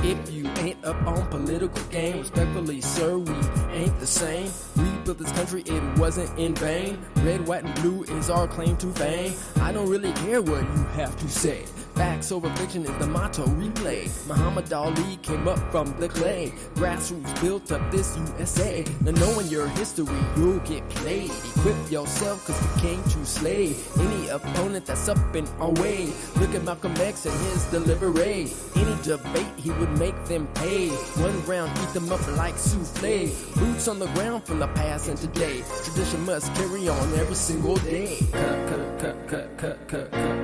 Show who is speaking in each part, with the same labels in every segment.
Speaker 1: If you ain't up on political game, respectfully, sir, we ain't the same. We built this country, it wasn't in vain. Red, white, and blue is our claim to fame. I don't really care what you have to say. Facts over fiction is the motto replay. Muhammad Ali came up from the clay. Grassroots built up this USA. Now knowing your history, you'll get played. Equip yourself, cause we came to slay any opponent that's up in our way. Look at Malcolm X and his delivery. Any debate, he would make them pay. One round, eat them up like souffle. Boots on the ground from the past and today. Tradition must carry on every single day. Cut the check. Cut the check.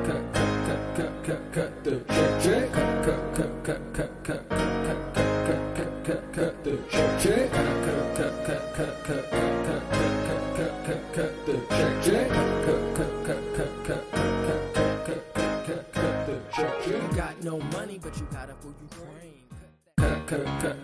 Speaker 1: Cut the check. You got no money, but you got it for Ukraine. Cut the check.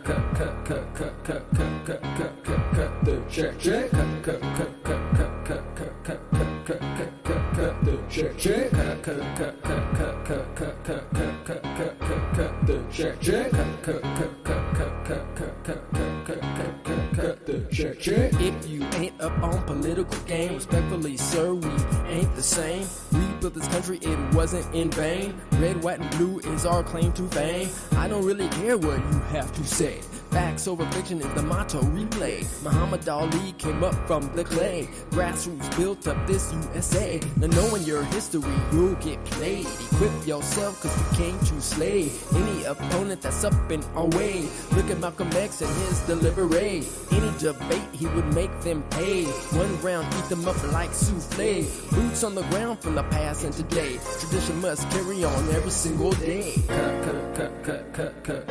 Speaker 1: The check. If you ain't up on political game, respectfully, sir, we ain't the same. We built this country, it wasn't in vain. Red, white, and blue is our claim to fame. I don't really care what you have to say. Facts over fiction is the motto replay. Muhammad Ali came up from the clay. Grassroots built up this USA. Now knowing your history, you'll get played. Equip yourself, cause we came to slay any opponent that's up in our way. Look at Malcolm X and his delivery. Any debate, he would make them pay. One round, eat them up like souffle. Boots on the ground from the past and today. Tradition must carry on every single day. Cut the check. Cut the check.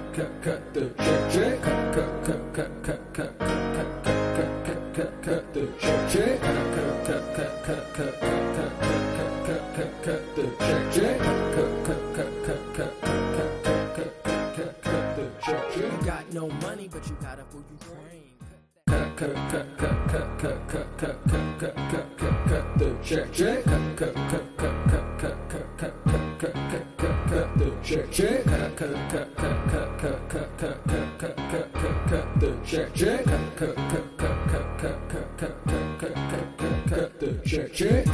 Speaker 1: Cut the check. You got no money, but you got it for Ukraine. Cut the check. The check. The check.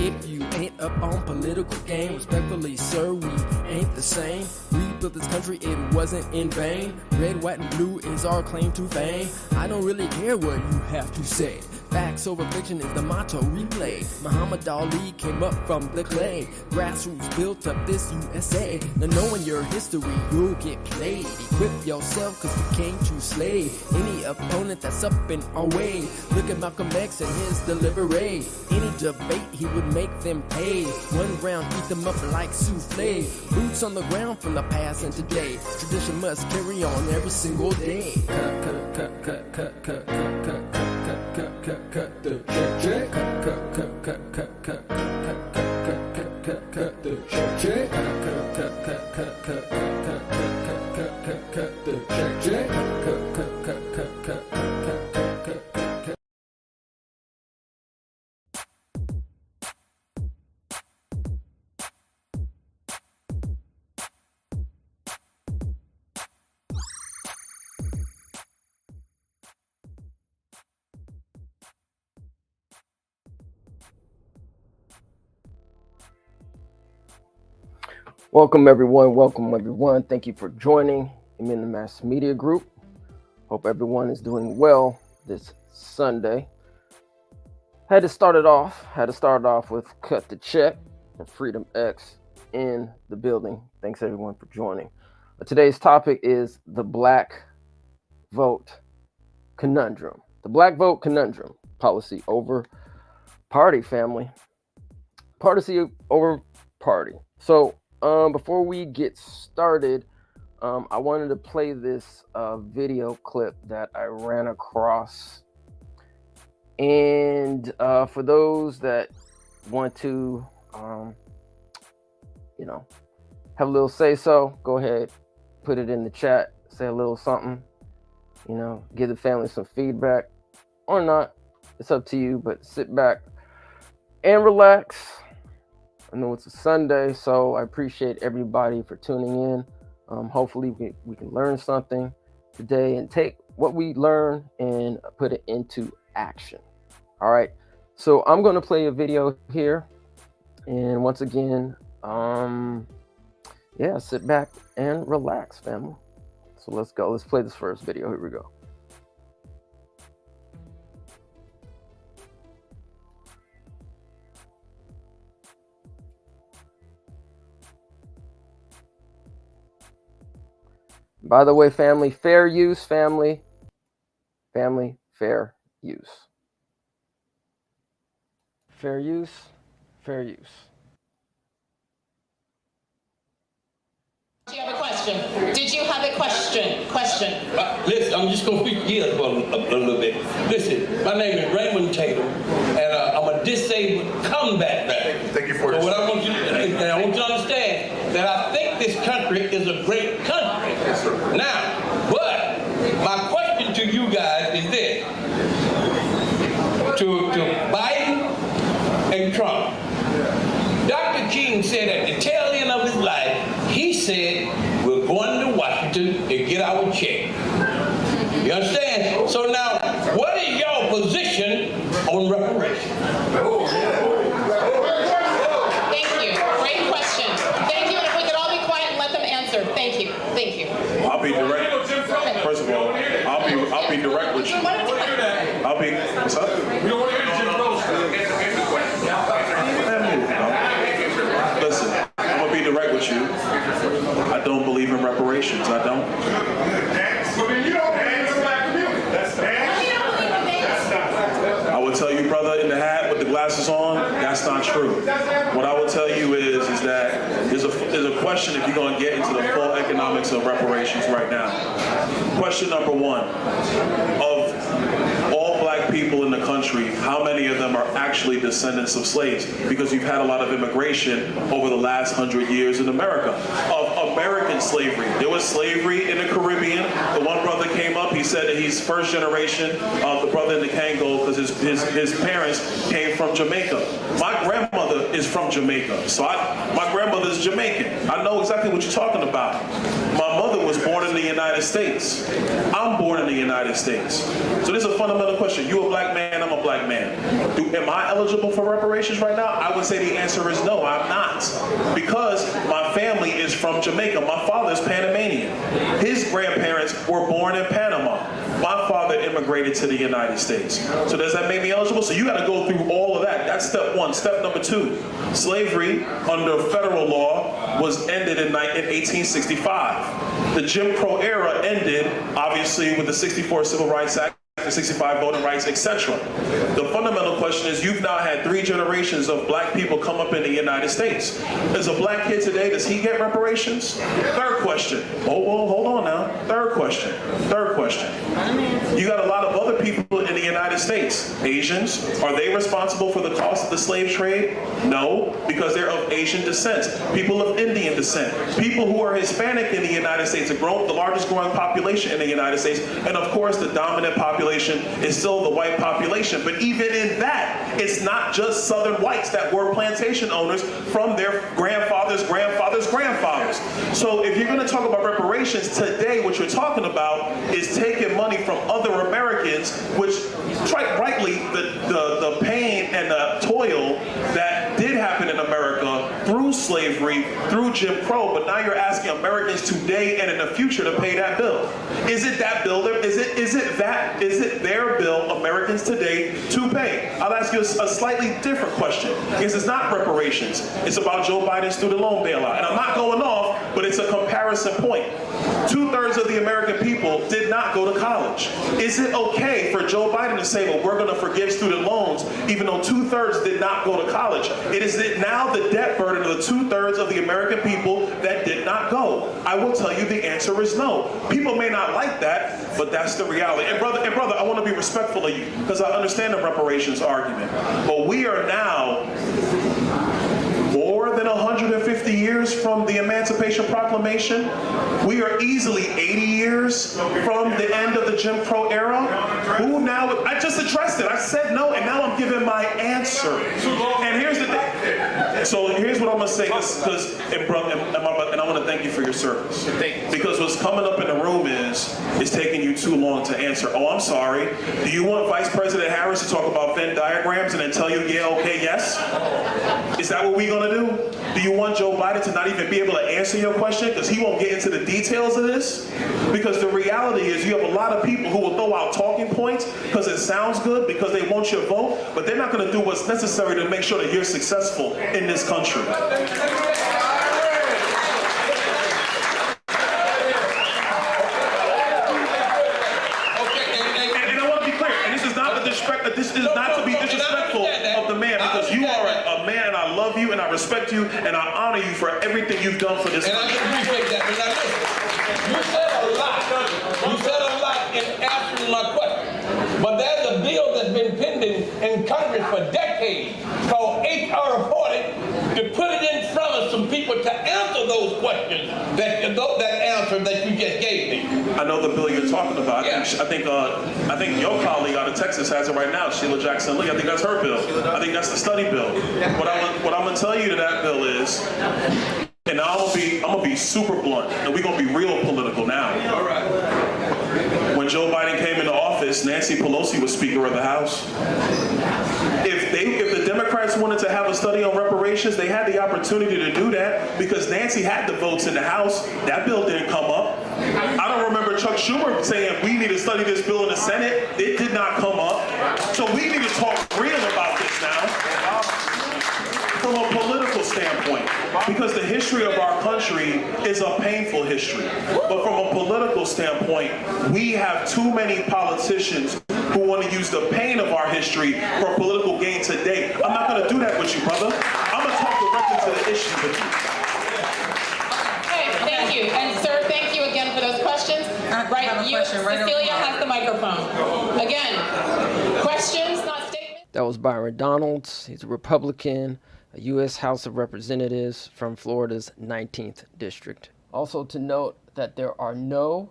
Speaker 1: If you ain't up on political game, respectfully, sir, we ain't the same. We built this country, it wasn't in vain. Red, white, and blue is our claim to fame. I don't really care what you have to say. Facts over fiction is the motto replay. Muhammad Ali came up from the clay. Grassroots built up this USA. Now knowing your history, you'll get played. Equip yourself, cause we came to slay any opponent that's up in our way. Look at Malcolm X and his delivery. Any debate, he would make them pay. One round, eat them up like souffle. Boots on the ground from the past and today. Tradition must carry on every single day. Cut the check. Cut the check. Cut the check.
Speaker 2: Welcome everyone. Thank you for joining. I'm in the Mass Media Group. Hope everyone is doing well this Sunday. Had to start it off with Cut the Check and Freedom X in the building. Thanks everyone for joining. Today's topic is the Black Vote Conundrum. The Black Vote Conundrum. Policy over party, family. Policy over party. So before we get started, I wanted to play this video clip that I ran across. And for those that want to have a little say so, go ahead, put it in the chat, say a little something, give the family some feedback or not. It's up to you, but sit back and relax. I know it's a Sunday, so I appreciate everybody for tuning in. Hopefully we can learn something today and take what we learn and put it into action. All right. So I'm going to play a video here. And once again, sit back and relax, family. So let's go. Let's play this first video. Here we go. By the way, family, fair use, family, fair use. Fair use, fair use.
Speaker 3: Do you have a question? Did you have a question?
Speaker 4: Listen, I'm just going to speak gears for a little bit. Listen, my name is Raymond Taylor, and I'm a disabled combat veteran.
Speaker 5: Thank you for
Speaker 4: so what I want you to understand that I think this country is a great country.
Speaker 5: Yes, sir.
Speaker 4: Now, but my question to you guys is this. To Biden and Trump. Dr. King said at the tail end of his life, he said, we're going to Washington to get our check. You understand? So now, what is your position on reparations?
Speaker 3: Thank you. Great question. Thank you. And if we could all be quiet and let them answer. Thank you. Thank you.
Speaker 5: I'll be direct. First of all, I'll be direct with you. What's up? We don't want to hear Jim Rose. Listen, I'm going to be direct with you. I don't believe in reparations. I don't. I will tell you, brother in the hat with the glasses on, that's not true. What I will tell you is that there's a question if you're going to get into the full economics of reparations right now. Question number one, of all black people in the country, how many of them are actually descendants of slaves? Because you've had a lot of immigration over the last 100 years in America. Of American slavery. There was slavery in the Caribbean. The one brother came up, he said that he's first generation of the brother in the Kango because his parents came from Jamaica. My grandmother is from Jamaica. So my grandmother's Jamaican. I know exactly what you're talking about. My mother was born in the United States. I'm born in the United States. So this is a fundamental question. You a black man, I'm a black man. Am I eligible for reparations right now? I would say the answer is no, I'm not. Because my family is from Jamaica. My father is Panamanian. His grandparents were born in Panama. My father immigrated to the United States. So does that make me eligible? So you got to go through all of that. That's step one. Step number two, slavery under federal law was ended in 1865. The Jim Crow era ended, obviously, with the 64 Civil Rights Act, the 65 voting rights, etc. The fundamental question is you've now had 3 generations of black people come up in the United States. As a black kid today, does he get reparations? Third question. Oh, well, hold on now. Third question. You got a lot of other people in the United States. Asians, are they responsible for the cost of the slave trade? No, because they're of Asian descent. People of Indian descent. People who are Hispanic in the United States, the largest growing population in the United States, and of course the dominant population is still the white population. But even in that, it's not just Southern whites that were plantation owners from their grandfathers. So if you're going to talk about reparations today, what you're talking about is taking money from other Americans, which rightly the pain and the toil that did happen in America through slavery, through Jim Crow, but now you're asking Americans today and in the future to pay that bill. Is it that bill? Is it their bill, Americans today, to pay? I'll ask you a slightly different question, because it's not reparations. It's about Joe Biden's student loan bailout. And I'm not going off, but it's a comparison point. 2/3 of the American people did not go to college. Is it okay for Joe Biden to say, well, we're going to forgive student loans, even though 2/3 did not go to college? It is now the debt burden of the 2/3 of the American people that did not go. I will tell you the answer is no. People may not like that, but that's the reality. And brother, I want to be respectful of you, because I understand the reparations argument. But we are now more more than 150 years from the Emancipation Proclamation. We are easily 80 years from the end of the Jim Crow era. Who now, I just addressed it. I said no, and now I'm giving my answer. And here's the thing. So here's what I'm gonna say, because and I want to thank you for your service. Because what's coming up in the room is it's taking you too long to answer. Oh, I'm sorry. Do you want Vice President Harris to talk about Venn diagrams and then tell you, yeah, okay, yes? Is that what we're gonna do? Do you want Joe Biden to not even be able to answer your question because he won't get into the details of this? Because the reality is you have a lot of people who will throw out talking points because it sounds good, because they want your vote, but they're not gonna do what's necessary to make sure that you're successful in this country. This is not to be disrespectful of the man, because you are a man, and I love you, and I respect you, and I honor you for everything you've done for this country.
Speaker 4: And I appreciate that, but now listen, you said a lot. You said a lot in answering my question. But there's a bill that's been pending in Congress for decades called H.R. 40 to put it in front of some people to answer those questions, that answer that you just gave me.
Speaker 5: I know the bill you're talking about.
Speaker 4: Yeah.
Speaker 5: I think your colleague out of Texas has it right now, Sheila Jackson Lee. I think that's her bill. I think that's the study bill. What I'm gonna tell you to that bill is, and I'm gonna be super blunt, and we're gonna be real political now.
Speaker 4: All right.
Speaker 5: When Joe Biden came into office, Nancy Pelosi was Speaker of the House. If the Democrats wanted to have a study on reparations, they had the opportunity to do that because Nancy had the votes in the House. That bill didn't come up. I don't remember Chuck Schumer saying we need to study this bill in the Senate. It did not come up. So we need to talk real about this now from a political standpoint, because the history of our country is a painful history. But from a political standpoint, we have too many politicians who want to use the pain of our history for political gain today. I'm not going to do that with you, brother. I'm going to talk directly to the issue with you.
Speaker 3: Okay, thank you. And sir, thank you again for those questions. Cecilia has the microphone. Again, questions, not statements.
Speaker 2: That was Byron Donalds. He's a Republican, a U.S. House of Representatives from Florida's 19th District. Also to note that there are no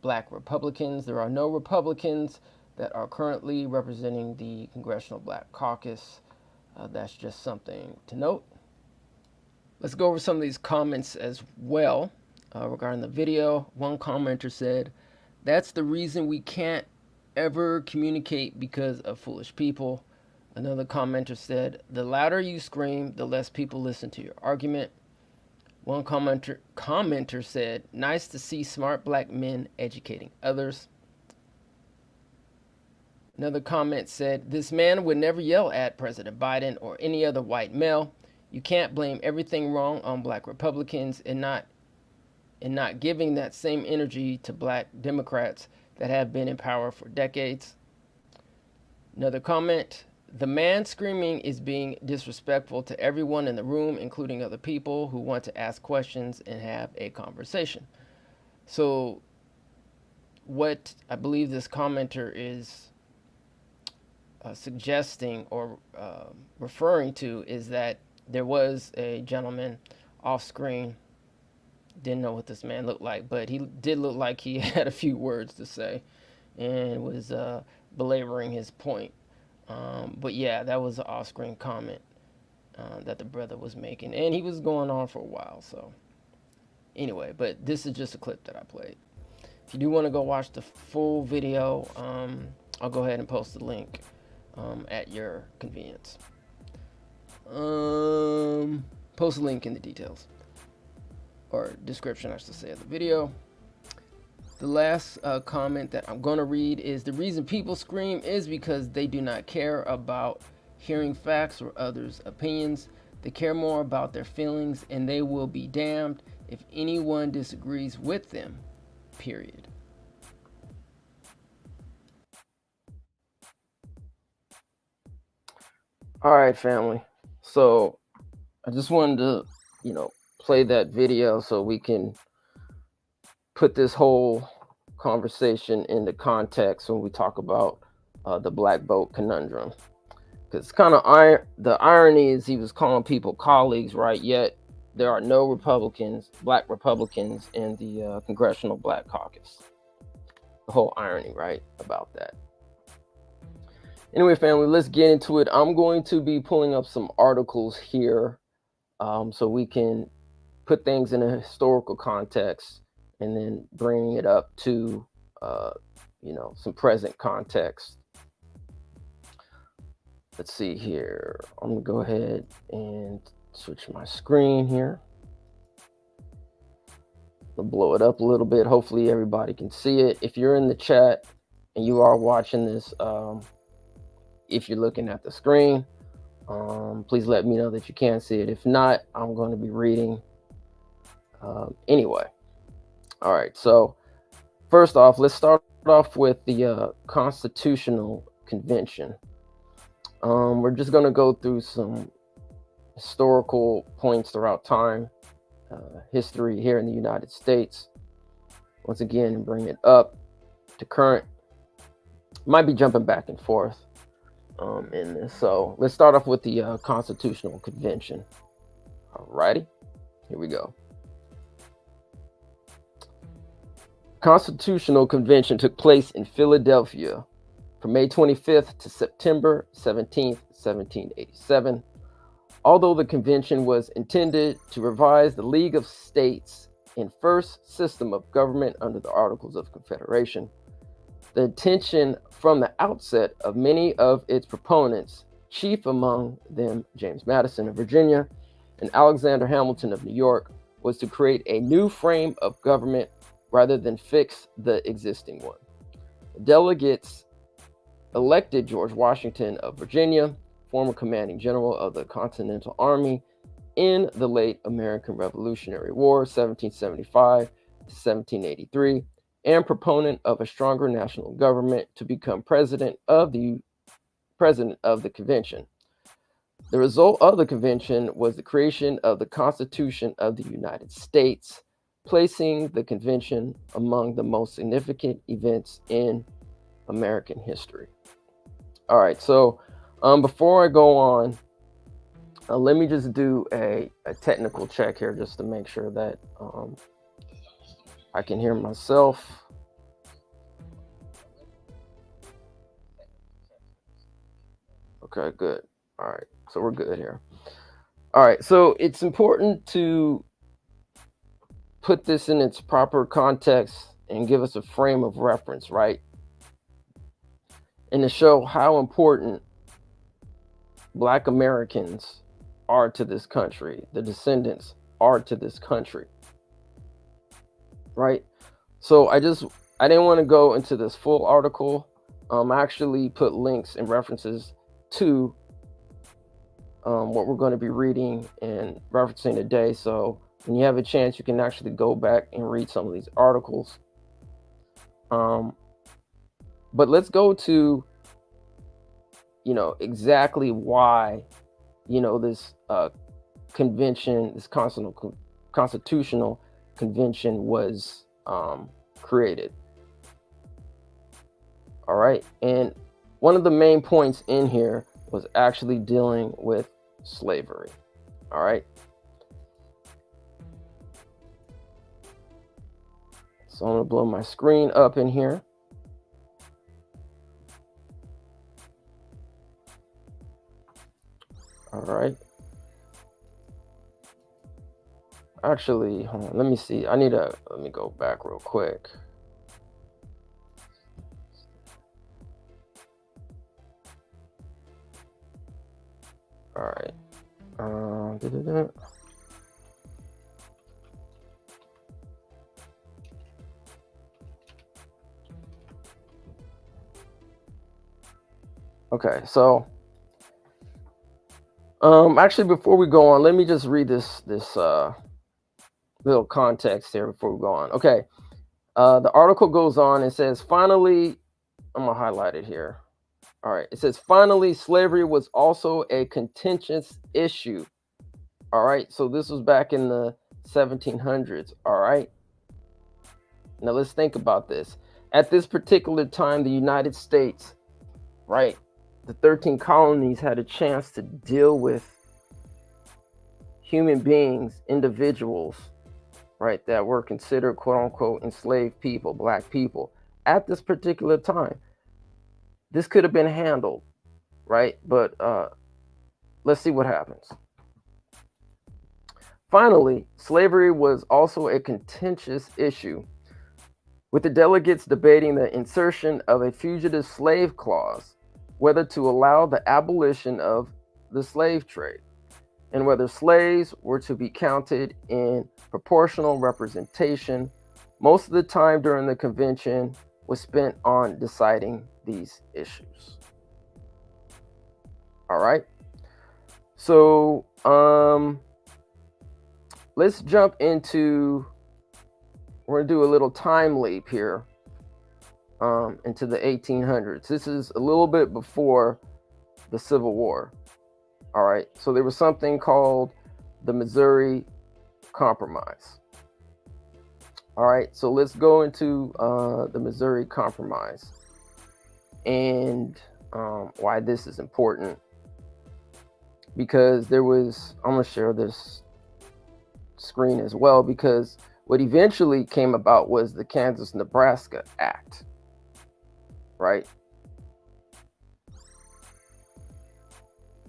Speaker 2: Black Republicans. There are no Republicans that are currently representing the Congressional Black Caucus. That's just something to note. Let's go over some of these comments as well regarding the video. One commenter said, "That's the reason we can't ever communicate, because of foolish people." Another commenter said, "The louder you scream, the less people listen to your argument." One commenter said, "Nice to see smart Black men educating others." Another comment said, "This man would never yell at President Biden or any other white male. You can't blame everything wrong on Black Republicans and not giving that same energy to Black Democrats that have been in power for decades." Another comment, "The man screaming is being disrespectful to everyone in the room, including other people who want to ask questions and have a conversation." So what I believe this commenter is suggesting or referring to is that there was a gentleman off screen. Didn't know what this man looked like, but he did look like he had a few words to say and was belaboring his point. But yeah, that was an off-screen comment that the brother was making, and he was going on for a while. So anyway, but this is just a clip that I played. If you do want to go watch the full video, I'll go ahead and post the link at your convenience. Post a link in the details or description, I should say, of the video. The last comment that I'm going to read is, "The reason people scream is because they do not care about hearing facts or others' opinions. They care more about their feelings, and they will be damned if anyone disagrees with them, period." All right, family. So I just wanted to, play that video so we can put this whole conversation into context when we talk about the Black vote conundrum. Because kind of the irony is he was calling people colleagues, right? Yet there are no black Republicans in the Congressional Black Caucus. The whole irony, right, about that. Anyway, family, let's get into it. I'm going to be pulling up some articles here so we can put things in a historical context and then bring it up to, some present context. Let's see here. I'm going to go ahead and switch my screen here. I'll blow it up a little bit. Hopefully everybody can see it. If you're in the chat and you are watching this, if you're looking at the screen, please let me know that you can see it. If not, I'm going to be reading anyway. All right, so first off, let's start off with the Constitutional Convention. We're just going to go through some historical points throughout time, history here in the United States. Once again, bring it up to current. Might be jumping back and forth in this. So let's start off with the Constitutional Convention. Alrighty, here we go. Constitutional Convention took place in Philadelphia from May 25th to September 17th, 1787. Although the convention was intended to revise the League of States and first system of government under the Articles of Confederation, the intention from the outset of many of its proponents, chief among them James Madison of Virginia and Alexander Hamilton of New York, was to create a new frame of government rather than fix the existing one. The delegates elected George Washington of Virginia, former commanding general of the Continental Army in the late American Revolutionary War, 1775 to 1783, and proponent of a stronger national government, to become president of the convention. The result of the convention was the creation of the Constitution of the United States, placing the convention among the most significant events in American history. All right, so before I go on, let me just do a technical check here just to make sure that I can hear myself. Okay, good. All right, so we're good here. All right, so it's important to put this in its proper context and give us a frame of reference, right? And to show how important Black Americans are to this country, the descendants are to this country, right? So I didn't want to go into this full article. I actually put links and references to what we're going to be reading and referencing today. So when you have a chance, you can actually go back and read some of these articles. But let's go to, exactly why, this convention, this constitutional convention was created. All right. And one of the main points in here was actually dealing with slavery. All right. So I'm going to blow my screen up in here. All right. Actually, hold on, let me see. Let me go back real quick. All right. Okay, so actually, before we go on, let me just read this little context here before we go on. Okay, the article goes on and says, finally, I'm gonna highlight it here. All right, it says, finally, slavery was also a contentious issue. All right, so this was back in the 1700s. All right, now let's think about this. At this particular time, the United States, right, the 13 colonies had a chance to deal with human beings, individuals, right, that were considered quote unquote enslaved people, black people at this particular time. This could have been handled, right? But let's see what happens. Finally, slavery was also a contentious issue, with the delegates debating the insertion of a fugitive slave clause, whether to allow the abolition of the slave trade, and whether slaves were to be counted in proportional representation. Most of the time during the convention was spent on deciding these issues. All right. So, let's jump into, we're going to do a little time leap here into the 1800s. This is a little bit before the Civil War. All right. So there was something called the Missouri Compromise. All right. So let's go into the Missouri Compromise and why this is important. Because there was, I'm going to share this screen as well, because what eventually came about was the Kansas-Nebraska Act, right?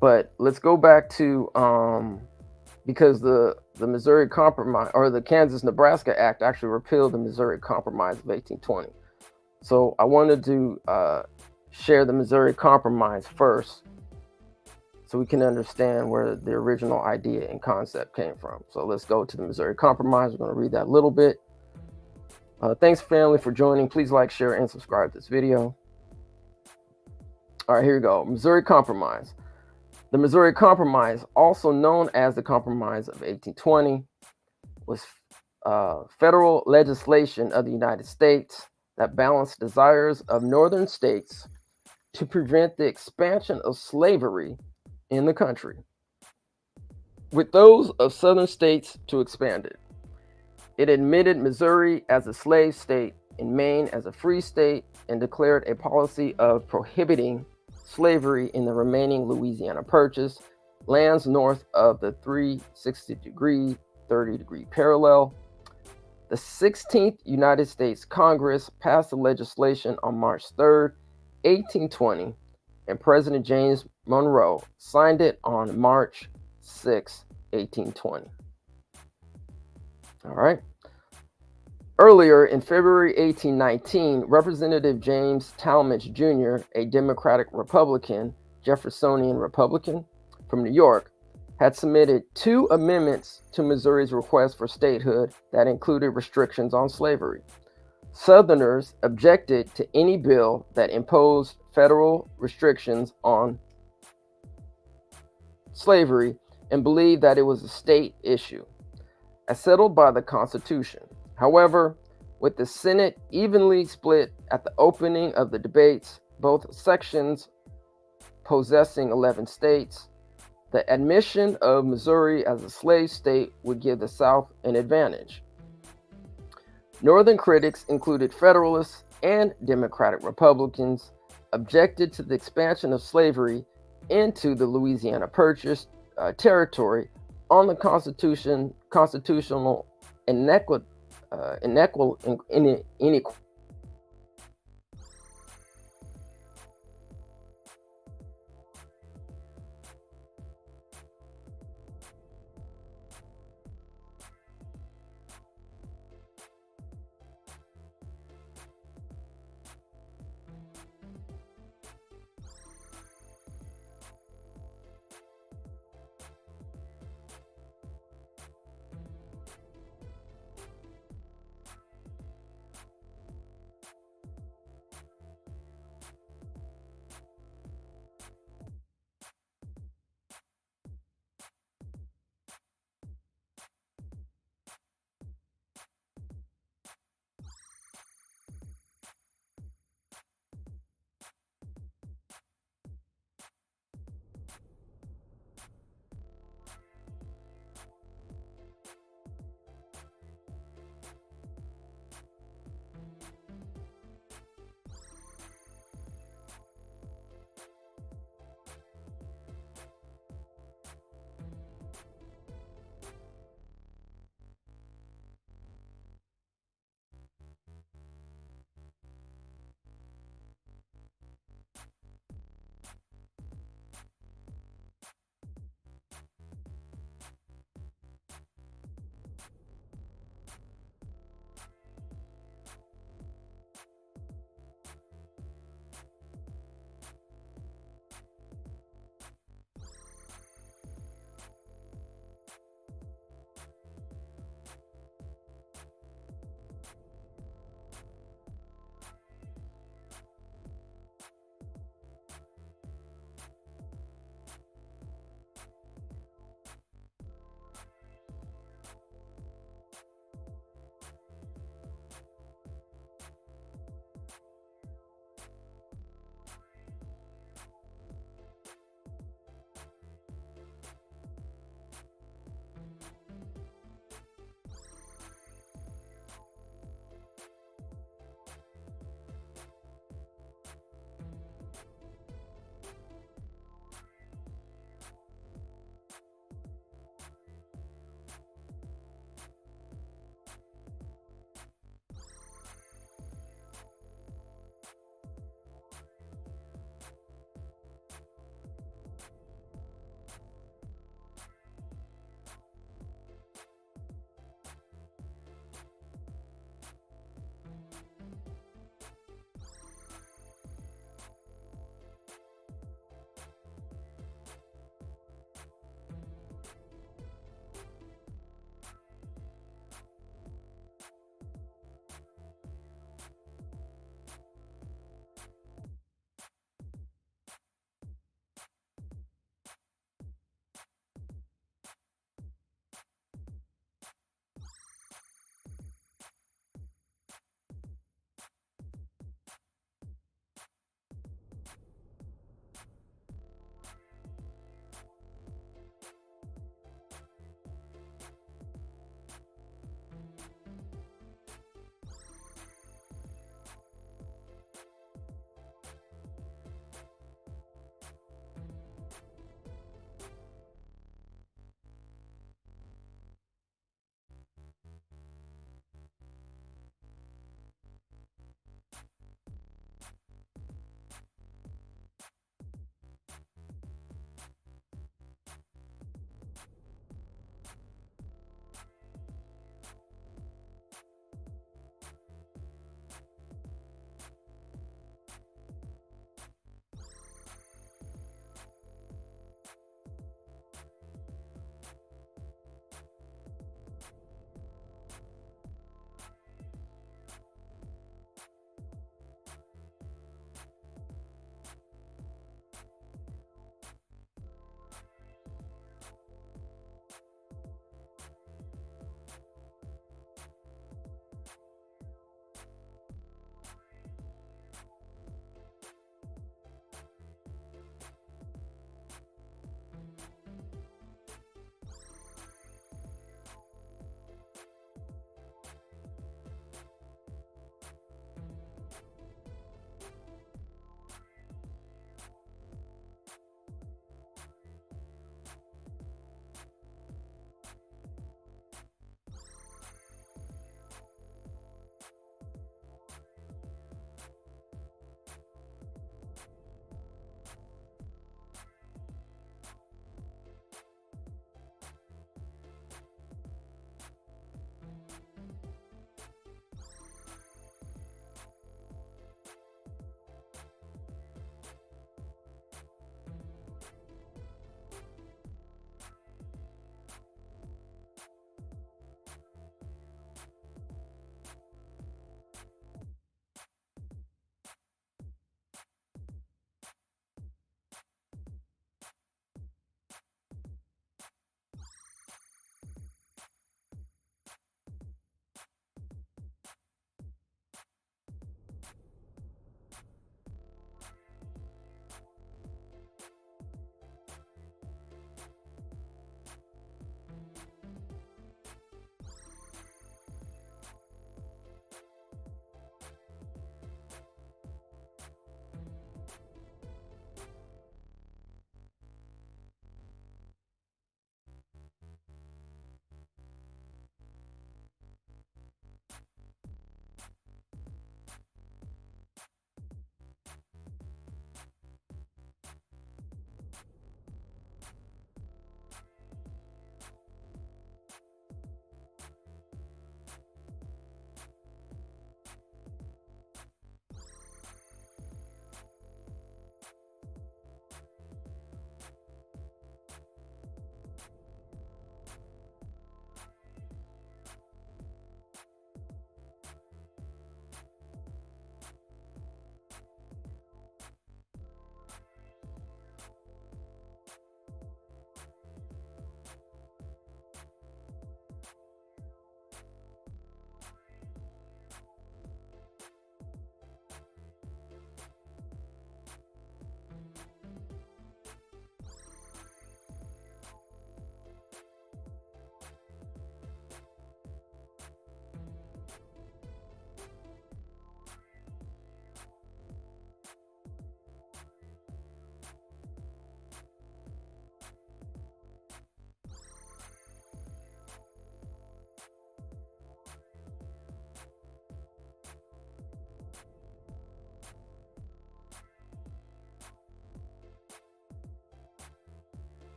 Speaker 2: But let's go back to, because the Missouri Compromise, or the Kansas-Nebraska Act, actually repealed the Missouri Compromise of 1820. So I wanted to share the Missouri Compromise first, so we can understand where the original idea and concept came from. So let's go to the Missouri Compromise. We're going to read that a little bit. Thanks, family, for joining. Please like, share, and subscribe to this video. All right, here we go. Missouri Compromise. The Missouri Compromise, also known as the Compromise of 1820, was federal legislation of the United States that balanced desires of northern states to prevent the expansion of slavery in the country, with those of southern states to expand it. It admitted Missouri as a slave state and Maine as a free state, and declared a policy of prohibiting slavery in the remaining Louisiana Purchase, lands north of the 360-degree, 30-degree parallel. The 16th United States Congress passed the legislation on March 3rd, 1820, and President James Monroe signed it on March 6, 1820. All right. Earlier, in February 1819, Representative James Talmadge Jr., a Democratic Republican, Jeffersonian Republican from New York, had submitted 2 amendments to Missouri's request for statehood that included restrictions on slavery. Southerners objected to any bill that imposed federal restrictions on slavery and believed that it was a state issue, as settled by the Constitution. However, with the Senate evenly split at the opening of the debates, both sections possessing 11 states, the admission of Missouri as a slave state would give the South an advantage. Northern critics, included Federalists and Democratic Republicans, objected to the expansion of slavery into the Louisiana Purchase territory on the constitutional inequality.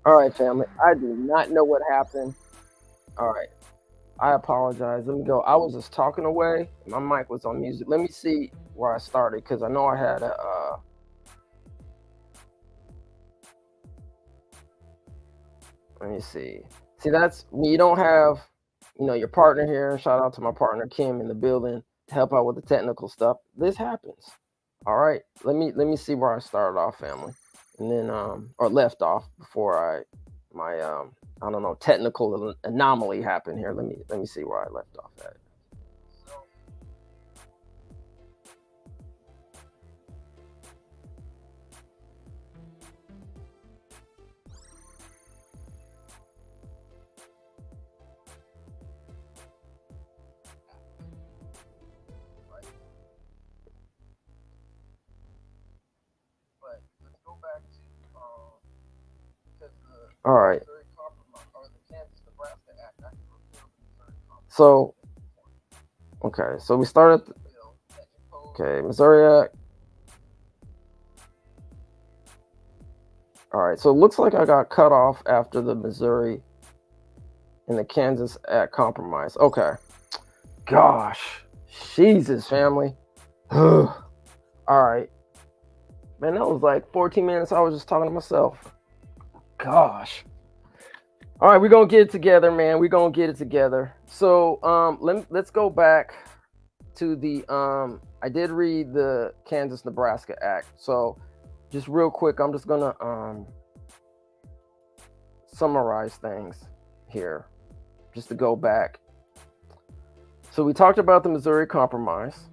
Speaker 2: All right, family. I do not know what happened. All right. I apologize. Let me go. I was just talking away. My mic was on music. Let me see where I started because I know I had a. Let me see. See, that's when you don't have, your partner here. Shout out to my partner Kim in the building to help out with the technical stuff. This happens. All right. Let me see where I started off, family, and then or left off before my I don't know, technical anomaly happened here. Let me see where I left off at. All right. So, okay. So we started. Okay, Missouri Act. All right. So it looks like I got cut off after the Missouri and the Kansas Act compromise. Okay. Gosh. Jesus, family. All right. Man, that was like 14 minutes. I was just talking to myself. Gosh. All right, we're gonna get it together, man. We're gonna get it together. So let's go back to the I did read the Kansas-Nebraska Act. So just real quick, I'm just gonna summarize things here, just to go back. So we talked about the Missouri Compromise,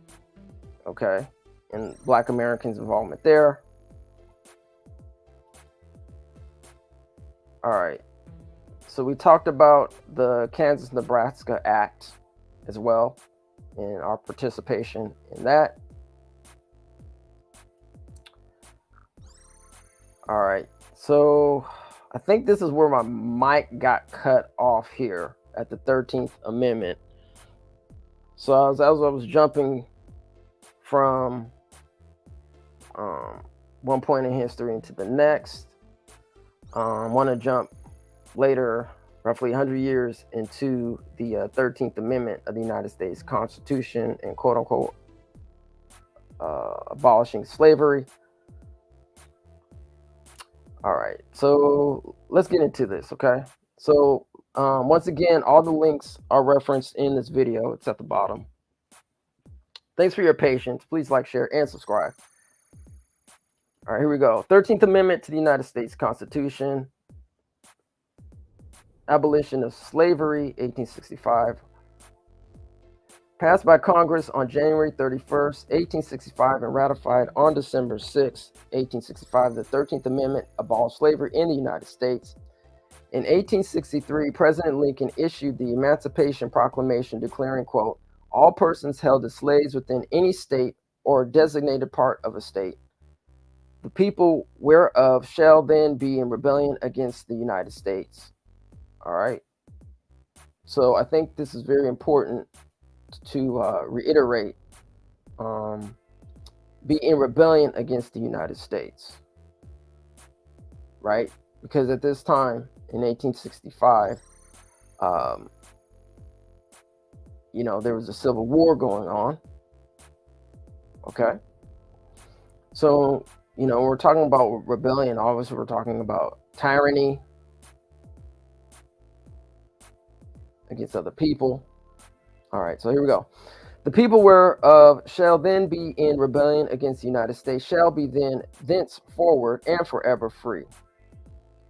Speaker 2: okay, and Black Americans' involvement there. All right. So we talked about the Kansas-Nebraska Act as well and our participation in that. All right. So I think this is where my mic got cut off here at the 13th Amendment. So as I was jumping from one point in history into the next, I want to jump later, roughly 100 years into the 13th Amendment of the United States Constitution and quote unquote abolishing slavery. All right, so let's get into this, okay? So once again, all the links are referenced in this video. It's at the bottom. Thanks for your patience. Please like, share, and subscribe. All right, here we go. 13th Amendment to the United States Constitution. Abolition of slavery, 1865. Passed by Congress on January 31st, 1865, and ratified on December 6, 1865. The 13th Amendment abolished slavery in the United States. In 1863, President Lincoln issued the Emancipation Proclamation declaring, quote, all persons held as slaves within any state or designated part of a state, the people whereof shall then be in rebellion against the United States. All right. So I think this is very important to reiterate. Be in rebellion against the United States. Right? Because at this time in 1865, there was a civil war going on. Okay. So, we're talking about rebellion. Obviously, we're talking about tyranny against other people. All right, so here we go. The people whereof shall then be in rebellion against the United States shall be then thenceforward and forever free.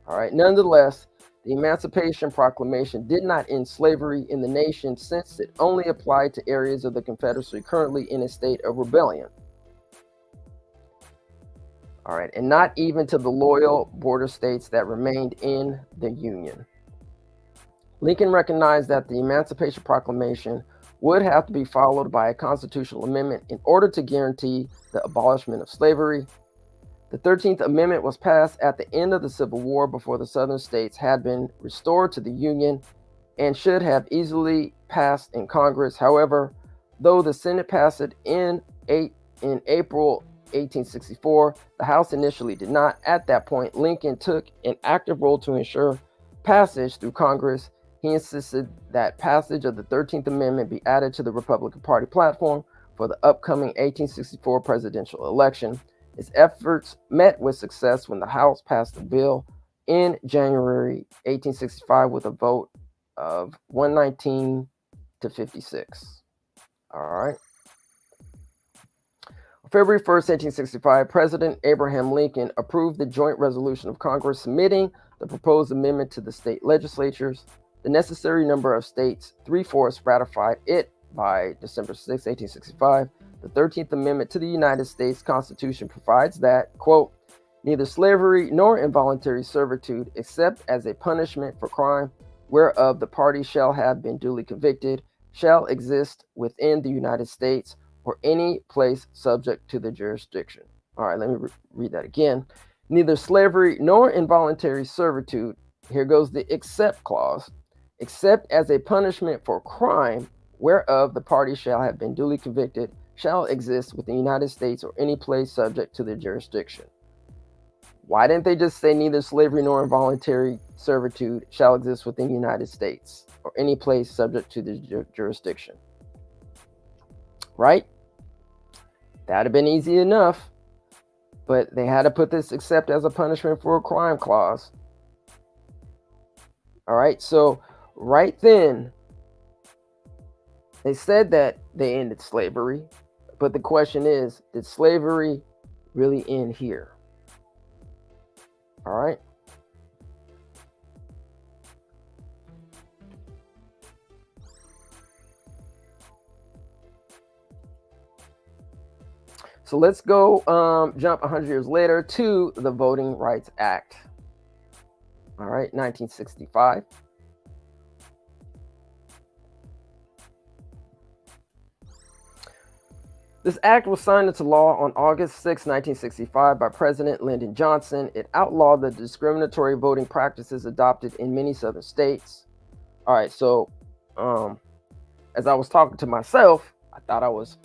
Speaker 2: All right, nonetheless, the Emancipation Proclamation did not end slavery in the nation, since it only applied to areas of the Confederacy currently in a state of rebellion. All right, and not even to the loyal border states that remained in the Union. Lincoln recognized that the Emancipation Proclamation would have to be followed by a constitutional amendment in order to guarantee the abolishment of slavery. The 13th Amendment was passed at the end of the Civil War, before the Southern states had been restored to the Union, and should have easily passed in Congress. However, though the Senate passed it in April 1864. The House initially did not. At that point, Lincoln took an active role to ensure passage through Congress. He insisted that passage of the 13th Amendment be added to the Republican Party platform for the upcoming 1864 presidential election. His efforts met with success when the House passed the bill in January 1865 with a vote of 119 to 56. All right. February 1st, 1865, President Abraham Lincoln approved the joint resolution of Congress submitting the proposed amendment to the state legislatures. The necessary number of states, 3/4, ratified it by December 6, 1865. The 13th Amendment to the United States Constitution provides that, quote, neither slavery nor involuntary servitude, except as a punishment for crime whereof the party shall have been duly convicted, shall exist within the United States or any place subject to the jurisdiction. All right, let me read that again. Neither slavery nor involuntary servitude, here goes the except clause, except as a punishment for crime whereof the party shall have been duly convicted, shall exist within the United States or any place subject to the jurisdiction. Why didn't they just say neither slavery nor involuntary servitude shall exist within the United States or any place subject to the jurisdiction? Right? That'd have been easy enough, but they had to put this except as a punishment for a crime clause. All right, so right then, they said that they ended slavery, but the question is, did slavery really end here? All right. So let's go jump 100 years later to the Voting Rights Act. All right, 1965. This act was signed into law on August 6, 1965 by President Lyndon Johnson. It outlawed the discriminatory voting practices adopted in many southern states. All right, so as I was talking to myself, I thought I was,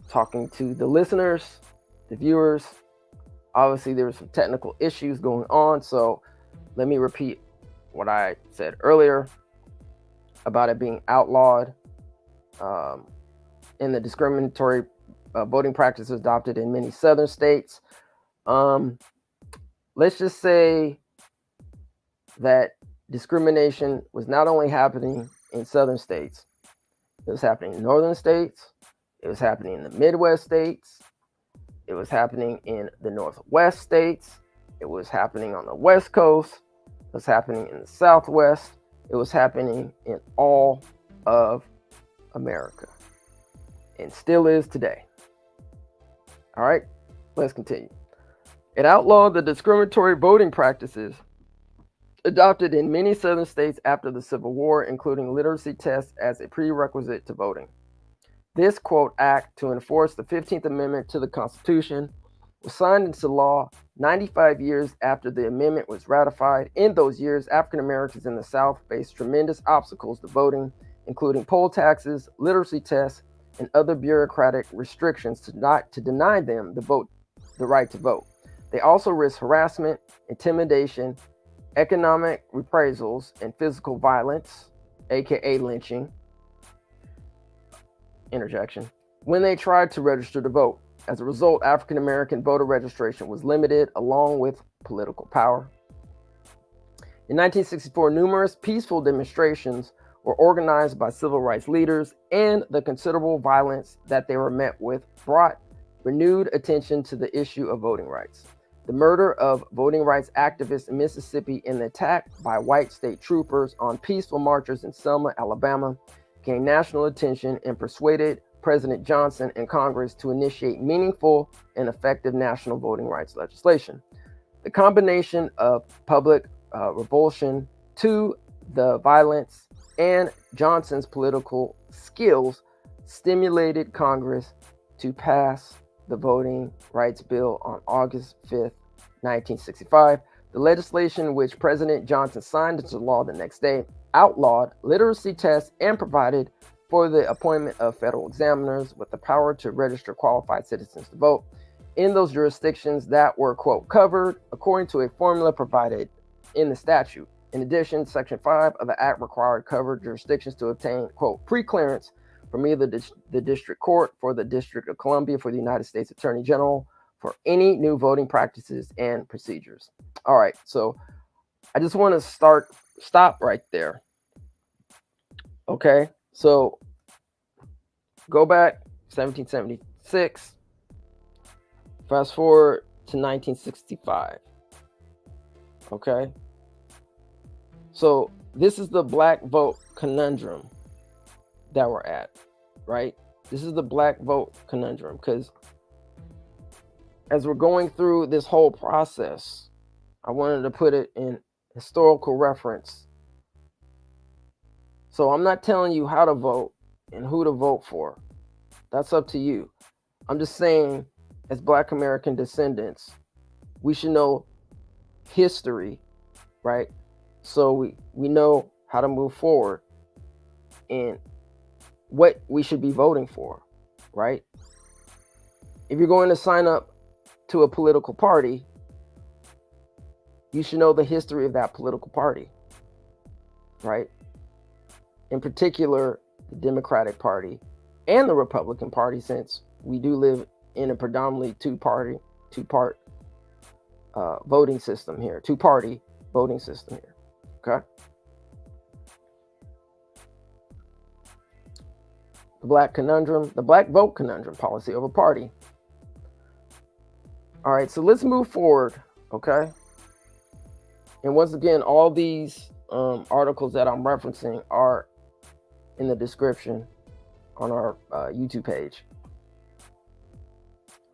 Speaker 2: talking to the listeners, the viewers. Obviously, there were some technical issues going on, so let me repeat what I said earlier about it being outlawed in the discriminatory voting practices adopted in many southern states. Let's just say that discrimination was not only happening in southern states, it was happening in northern states, it was happening in the Midwest states, it was happening in the Northwest states, it was happening on the West Coast, it was happening in the Southwest, it was happening in all of America, and still is today. All right, let's continue. It outlawed the discriminatory voting practices adopted in many southern states after the Civil War, including literacy tests as a prerequisite to voting. This, quote, act to enforce the 15th Amendment to the Constitution was signed into law 95 years after the amendment was ratified. In those years, African Americans in the South faced tremendous obstacles to voting, including poll taxes, literacy tests, and other bureaucratic restrictions to deny them the right to vote. They also risked harassment, intimidation, economic reprisals, and physical violence, aka lynching, interjection, when they tried to register to vote. As a result, African American voter registration was limited, along with political power. In 1964, numerous peaceful demonstrations were organized by civil rights leaders, and the considerable violence that they were met with brought renewed attention to the issue of voting rights. The murder of voting rights activists in Mississippi and the attack by white state troopers on peaceful marchers in Selma, Alabama, gained national attention and persuaded President Johnson and Congress to initiate meaningful and effective national voting rights legislation. The combination of public revulsion to the violence and Johnson's political skills stimulated Congress to pass the Voting Rights Bill on August 5th, 1965. The legislation, which President Johnson signed into law the next day, outlawed literacy tests and provided for the appointment of federal examiners with the power to register qualified citizens to vote in those jurisdictions that were, quote, covered according to a formula provided in the statute. In addition, Section 5 of the Act required covered jurisdictions to obtain, quote, pre-clearance from either the District Court for the District of Columbia for the United States Attorney General for any new voting practices and procedures. All right, so I just want to stop right there. Okay, so go back 1776, fast forward to 1965. Okay, so this is the black vote conundrum that we're at, right? This is the black vote conundrum, because as we're going through this whole process, I wanted to put it in historical reference. So I'm not telling you how to vote and who to vote for. That's up to you. I'm just saying, as Black American descendants, we should know history, right? So we know how to move forward and what we should be voting for, right? If you're going to sign up to a political party, you should know the history of that political party, right? In particular, the Democratic Party and the Republican Party, since we do live in a predominantly two-part voting system here, two-party voting system here, okay? The black vote conundrum, policy over party. All right, so let's move forward, okay? And once again, all these articles that I'm referencing are in the description on our YouTube page.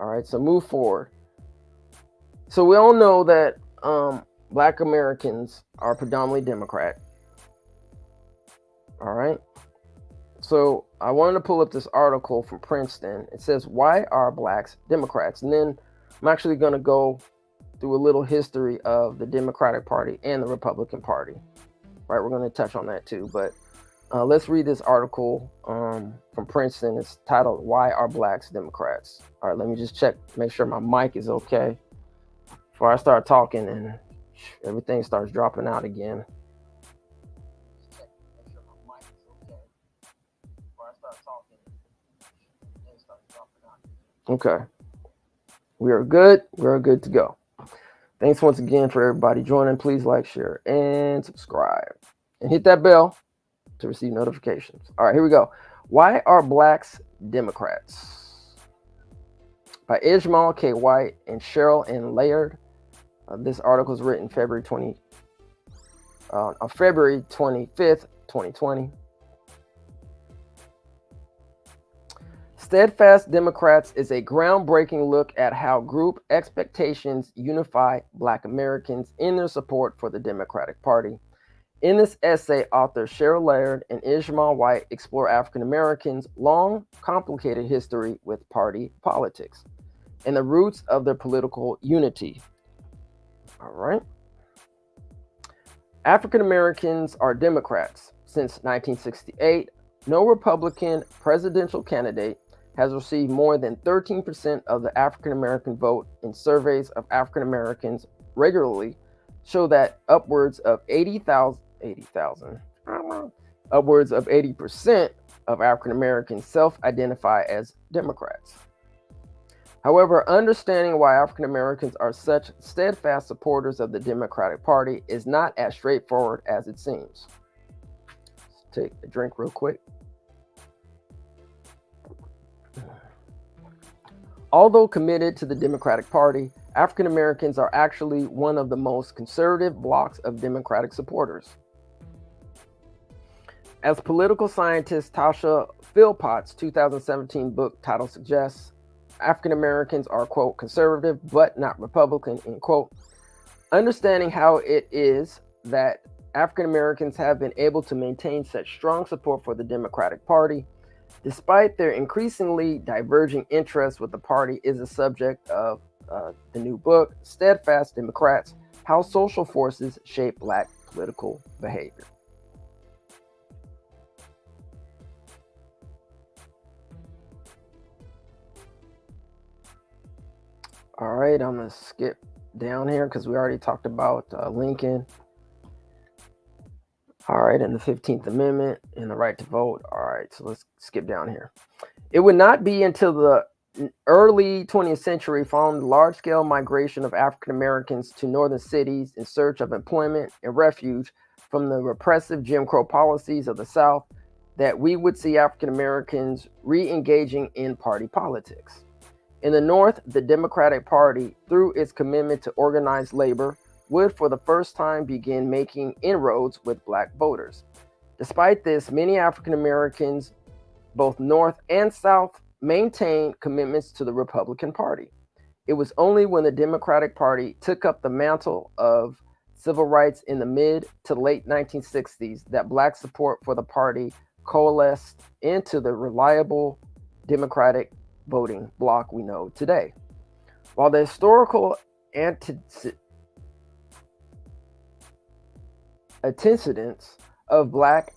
Speaker 2: All right, so move forward. So we all know that Black Americans are predominantly Democrat. All right. So I wanted to pull up this article from Princeton. It says, "Why are Blacks Democrats?" And then I'm actually going to go through a little history of the Democratic Party and the Republican Party. Right, we're going to touch on that too. But let's read this article from Princeton. It's titled, "Why Are Blacks Democrats?" All right, let me just check, make sure my mic is okay before I start talking and everything starts dropping out again. Okay, we are good. We're good to go. Thanks once again for everybody joining. Please like, share, and subscribe, and hit that bell to receive notifications. All right, here we go. Why are Blacks Democrats? By Ishmael K. White and Cheryl N. Laird. This article is written February 25th, 2020. Steadfast Democrats is a groundbreaking look at how group expectations unify Black Americans in their support for the Democratic Party. In this essay, authors Cheryl Laird and Ishmael White explore African Americans' long, complicated history with party politics and the roots of their political unity. All right. African Americans are Democrats. Since 1968, no Republican presidential candidate has received more than 13% of the African American vote, in surveys of African Americans regularly show that upwards of 80% of African Americans self-identify as Democrats. However, understanding why African Americans are such steadfast supporters of the Democratic Party is not as straightforward as it seems. Let's take a drink real quick. Although committed to the Democratic Party, African Americans are actually one of the most conservative blocks of Democratic supporters. As political scientist Tasha Philpott's 2017 book title suggests, African Americans are, quote, conservative but not Republican, end quote. Understanding how it is that African Americans have been able to maintain such strong support for the Democratic Party, despite their increasingly diverging interests with the party, is the subject of the new book, Steadfast Democrats: How Social Forces Shape Black Political Behavior. All right, I'm gonna skip down here because we already talked about Lincoln. All right, and the 15th Amendment and the right to vote. All right, so let's skip down here. It would not be until the early 20th century, following the large-scale migration of African Americans to northern cities in search of employment and refuge from the repressive Jim Crow policies of the South, that we would see African Americans re-engaging in party politics. In the North, the Democratic Party, through its commitment to organized labor, would for the first time begin making inroads with Black voters. Despite this, many African Americans, both North and South, maintained commitments to the Republican Party. It was only when the Democratic Party took up the mantle of civil rights in the mid to late 1960s that Black support for the party coalesced into the reliable Democratic voting bloc we know today. While the historical antecedents of Black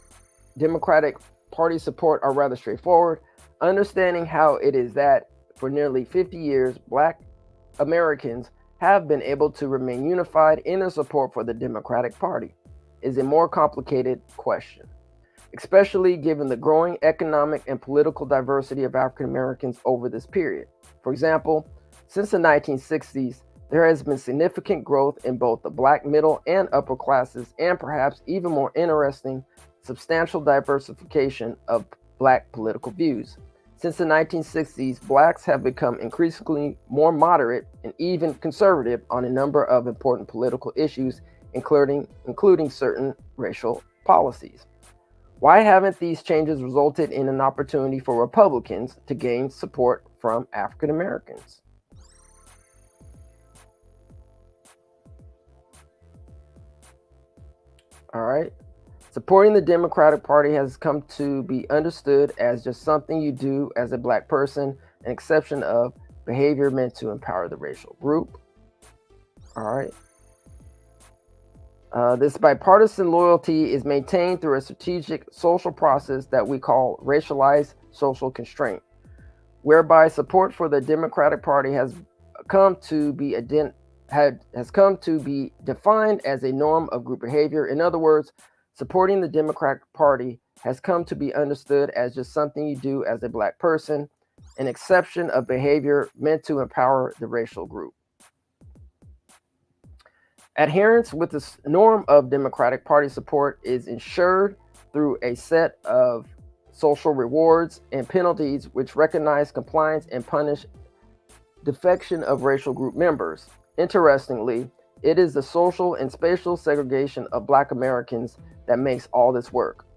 Speaker 2: Democratic Party support are rather straightforward. Understanding how it is that for nearly 50 years, Black Americans have been able to remain unified in their support for the Democratic Party is a more complicated question, especially given the growing economic and political diversity of African Americans over this period. For example, since the 1960s, there has been significant growth in both the Black middle and upper classes, and perhaps even more interesting, substantial diversification of Black political views. Since the 1960s, Blacks have become increasingly more moderate and even conservative on a number of important political issues, including certain racial policies. Why haven't these changes resulted in an opportunity for Republicans to gain support from African Americans? All right. Supporting the Democratic Party has come to be understood as just something you do as a Black person, an exception of behavior meant to empower the racial group. All right. This bipartisan loyalty is maintained through a strategic social process that we call racialized social constraint, whereby support for the Democratic Party has come to be defined as a norm of group behavior. In other words, supporting the Democratic Party has come to be understood as just something you do as a Black person, an exception of behavior meant to empower the racial group. Adherence with the norm of Democratic Party support is ensured through a set of social rewards and penalties which recognize compliance and punish defection of racial group members. Interestingly, it is the social and spatial segregation of Black Americans that makes all this work.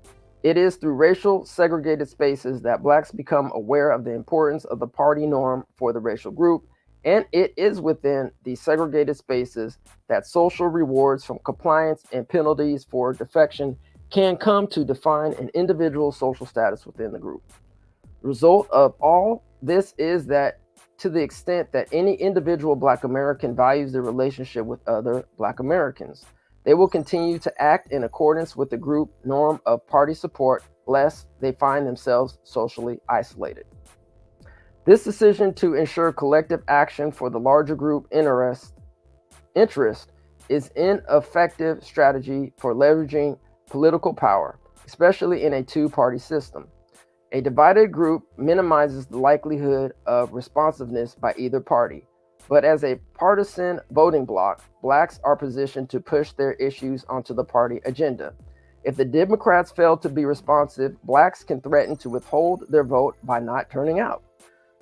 Speaker 2: It is through racial segregated spaces that Blacks become aware of the importance of the party norm for the racial group, and it is within these segregated spaces that social rewards from compliance and penalties for defection can come to define an individual's social status within the group. The result of all this is that to the extent that any individual Black American values their relationship with other Black Americans, they will continue to act in accordance with the group norm of party support, lest they find themselves socially isolated. This decision to ensure collective action for the larger group interest is an effective strategy for leveraging political power, especially in a two-party system. A divided group minimizes the likelihood of responsiveness by either party, but as a partisan voting bloc, Blacks are positioned to push their issues onto the party agenda. If the Democrats fail to be responsive, Blacks can threaten to withhold their vote by not turning out.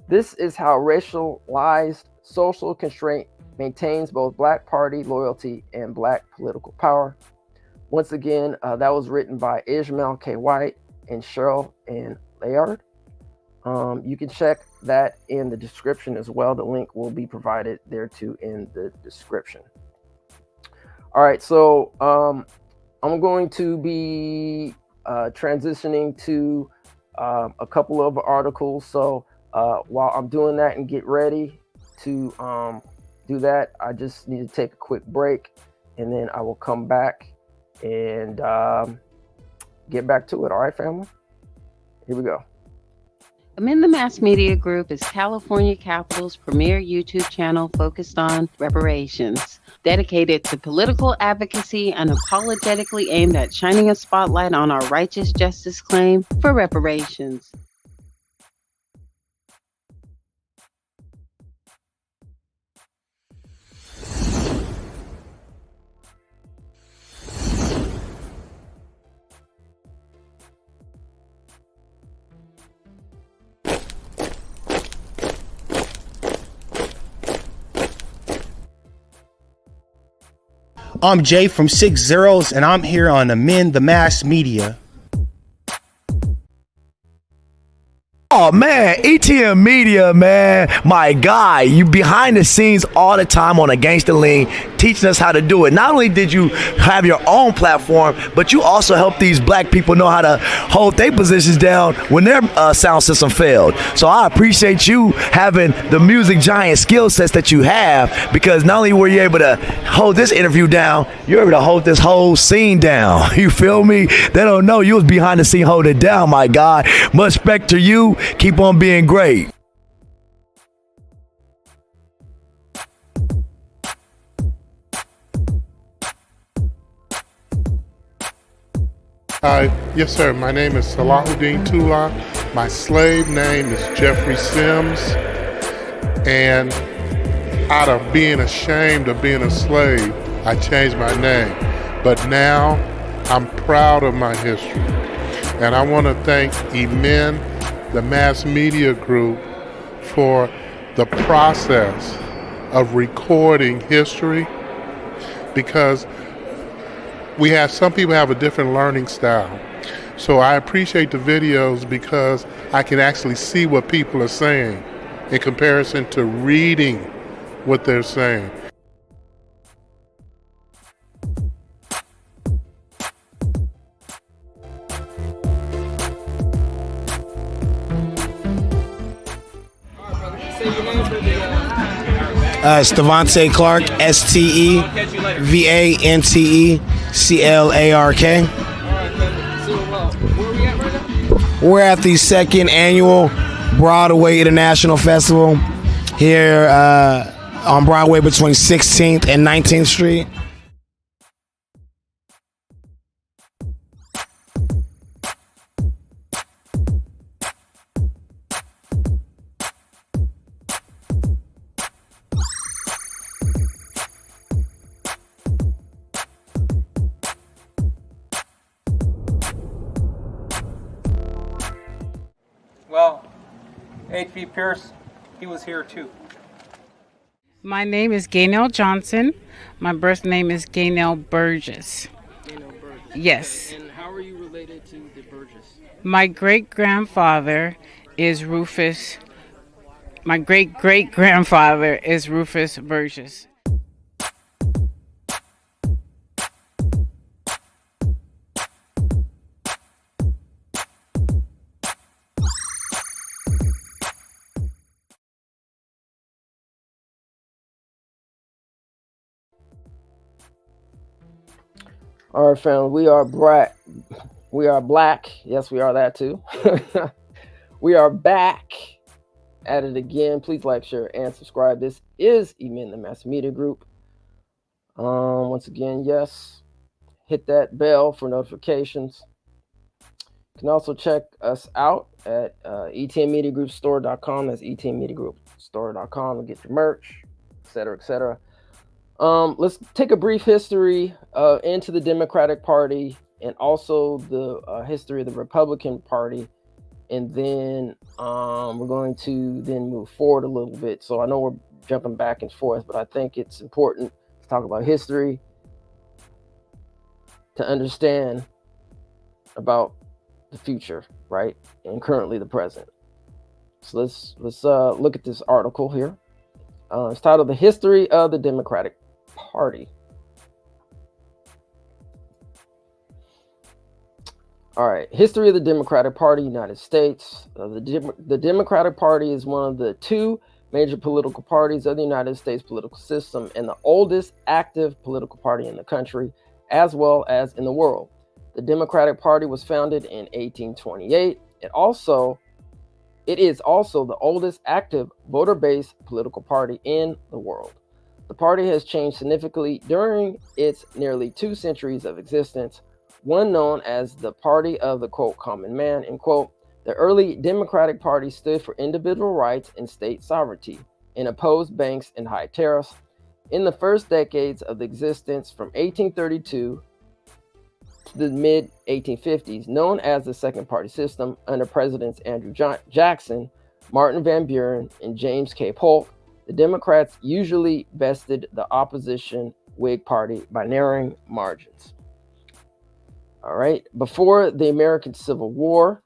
Speaker 2: This is how racialized social constraint maintains both Black party loyalty and Black political power. Once again, that was written by Ishmael K. White and Cheryl N. Layard. You can check that in the description as well. The link will be provided there too in the description. All right, so I'm going to be transitioning to a couple of articles. So while I'm doing that and get ready to do that, I just need to take a quick break, and then I will come back and get back to it. All right, family? Here we go.
Speaker 6: Amend the Mass Media Group is California Capital's premier YouTube channel focused on reparations, dedicated to political advocacy and unapologetically aimed at shining a spotlight on our righteous justice claim for reparations.
Speaker 7: I'm Jay from 6 Zeros, and I'm here on Amend the Mass Media.
Speaker 8: Oh man, ETM Media, man, my guy, you behind the scenes all the time on a Gangsta Lean, teaching us how to do it. Not only did you have your own platform, but you also help these black people know how to hold their positions down when their sound system failed. So I appreciate you having the music giant skill sets that you have, because not only were you able to hold this interview down, you're able to hold this whole scene down. You feel me? They don't know you was behind the scene holding it down, my guy. Much respect to you. Keep on being great.
Speaker 9: Yes, sir. My name is Salahuddin Tula. My slave name is Jeffrey Sims. And out of being ashamed of being a slave, I changed my name. But now I'm proud of my history. And I want to thank Emin, the Mass Media Group, for the process of recording history, because some people have a different learning style. So I appreciate the videos because I can actually see what people are saying in comparison to reading what they're saying.
Speaker 7: Stevante Clark, STEVANTECLARK. We're at the second annual Broadway International Festival here on Broadway between 16th and 19th Street.
Speaker 10: Well, H.V. Pierce, he was here too.
Speaker 11: My name is Gaynell Johnson. My birth name is Gaynell Burgess.
Speaker 1: Gaynell Burgess.
Speaker 11: Yes.
Speaker 1: And how are you related to the Burgess?
Speaker 11: My great-grandfather is Rufus. My great-great-grandfather is Rufus Burgess.
Speaker 2: All right, family, we are black. We are black. Yes, we are that too. We are back at it again. Please like, share, and subscribe. This is Emin, the Mass Media Group. Once again, yes, hit that bell for notifications. You can also check us out at etnmediagroupstore.com. That's etnmediagroupstore.com to get your merch, etc., etc. Let's take a brief history into the Democratic Party and also the history of the Republican Party, and then we're going to then move forward a little bit. So I know we're jumping back and forth, but I think it's important to talk about history to understand about the future, right? And currently the present. So let's look at this article here. It's titled "The History of the Democratic Party." All right, history of the Democratic Party, United States. The Democratic Party is one of the two major political parties of the United States political system and the oldest active political party in the country, as well as in the world. The Democratic Party was founded in 1828. It also It is also the oldest active voter-based political party in the world. The party has changed significantly during its nearly 2 centuries of existence. One known as the Party of the, quote, common man, end quote. The early Democratic Party stood for individual rights and state sovereignty and opposed banks and high tariffs. In the first decades of the existence from 1832 to the mid-1850s, known as the Second Party System under Presidents Andrew Jackson, Martin Van Buren, and James K. Polk, the Democrats usually bested the opposition Whig Party by narrowing margins. All right, before the American Civil War,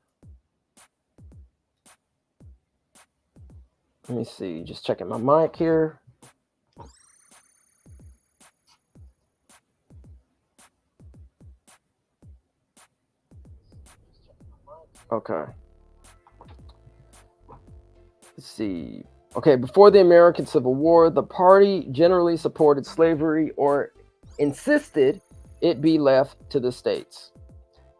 Speaker 2: let me see, just checking my mic here. Okay. Let's see. Okay, before the American Civil War, the party generally supported slavery or insisted it be left to the states.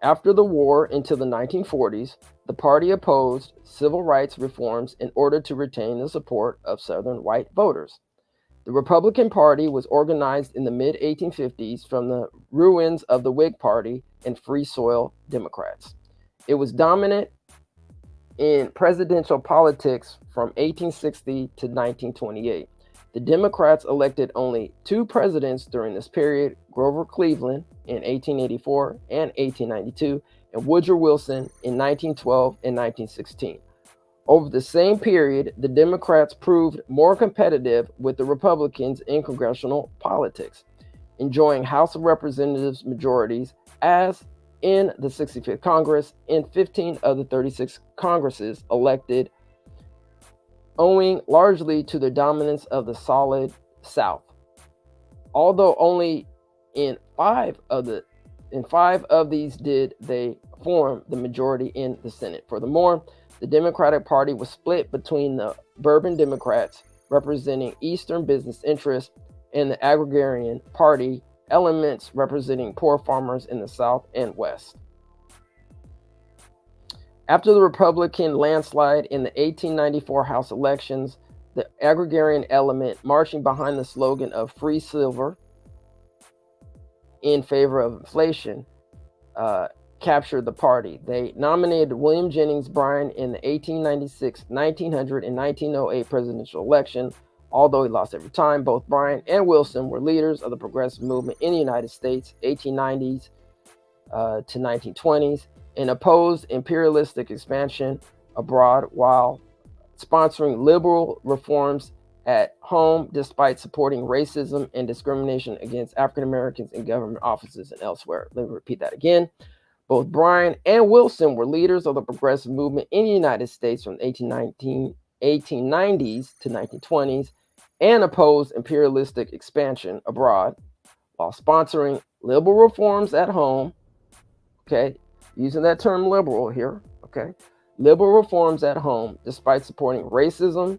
Speaker 2: After the war into the 1940s, the party opposed civil rights reforms in order to retain the support of Southern white voters. The Republican Party was organized in the mid-1850s from the ruins of the Whig Party and Free Soil Democrats. It was dominant in presidential politics from 1860 to 1928. The Democrats elected only 2 presidents during this period, Grover Cleveland in 1884 and 1892, and Woodrow Wilson in 1912 and 1916. Over the same period, the Democrats proved more competitive with the Republicans in congressional politics, enjoying House of Representatives majorities as in the 65th Congress and 15 of the 36 Congresses elected, owing largely to the dominance of the Solid South. Although only in five of these did they form the majority in the Senate. Furthermore, the Democratic Party was split between the Bourbon Democrats, representing Eastern business interests, and the Agrarian Party, elements representing poor farmers in the South and West. After the Republican landslide in the 1894 House elections, the Agrarian element, marching behind the slogan of free silver in favor of inflation, captured the party. They nominated William Jennings Bryan in the 1896, 1900, and 1908 presidential election. Although he lost every time, both Bryan and Wilson were leaders of the progressive movement in the United States, 1890s to 1920s, and opposed imperialistic expansion abroad while sponsoring liberal reforms at home, despite supporting racism and discrimination against African Americans in government offices and elsewhere. Let me repeat that again. Both Bryan and Wilson were leaders of the progressive movement in the United States from the 1890s to 1920s and opposed imperialistic expansion abroad while sponsoring liberal reforms at home. Okay, using that term liberal here. Okay, liberal reforms at home despite supporting racism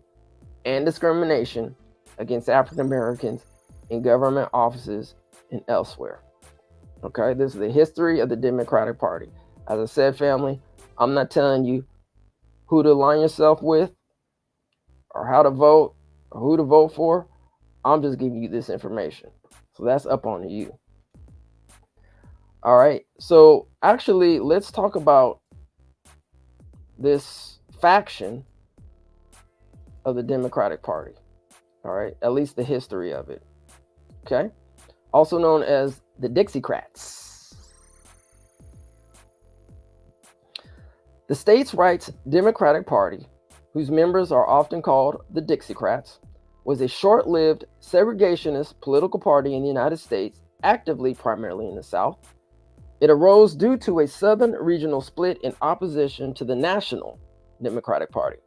Speaker 2: and discrimination against African Americans in government offices and elsewhere. Okay, this is the history of the Democratic Party. As I said, family, I'm not telling you who to align yourself with or how to vote or who to vote for. I'm just giving you this information. So that's up on you. All right, so actually, let's talk about this faction of the Democratic Party. All right, at least the history of it. Okay, also known as the Dixiecrats. The states' rights Democratic Party, whose members are often called the Dixiecrats, was a short-lived segregationist political party in the United States, actively primarily in the South. It arose due to a southern regional split in opposition to the National Democratic Party.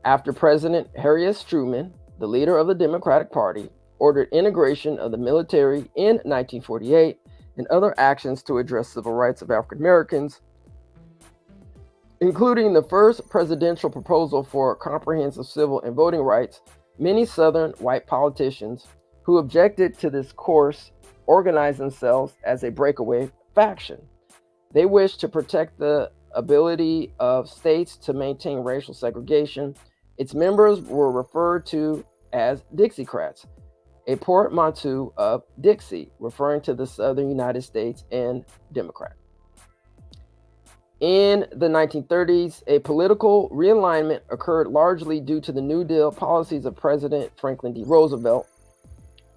Speaker 2: After President Harry S. Truman, the leader of the Democratic Party, ordered integration of the military in 1948 and other actions to address civil rights of African Americans, including the first presidential proposal for comprehensive civil and voting rights, many Southern white politicians who objected to this course organized themselves as a breakaway faction. They wished to protect the ability of states to maintain racial segregation. Its members were referred to as Dixiecrats, a portmanteau of Dixie, referring to the southern United States, and Democrat. In the 1930s, a political realignment occurred largely due to the New Deal policies of President Franklin D. Roosevelt.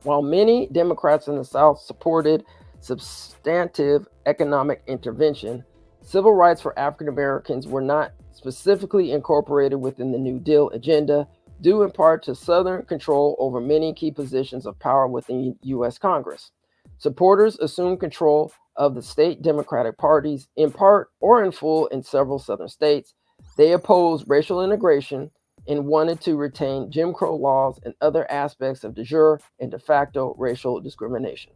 Speaker 2: While many Democrats in the South supported substantive economic intervention, civil rights for African Americans were not specifically incorporated within the New Deal agenda, due in part to Southern control over many key positions of power within U.S. Congress. Supporters assumed control of the state Democratic parties, in part or in full, in several Southern states. They opposed racial integration and wanted to retain Jim Crow laws and other aspects of de jure and de facto racial discrimination.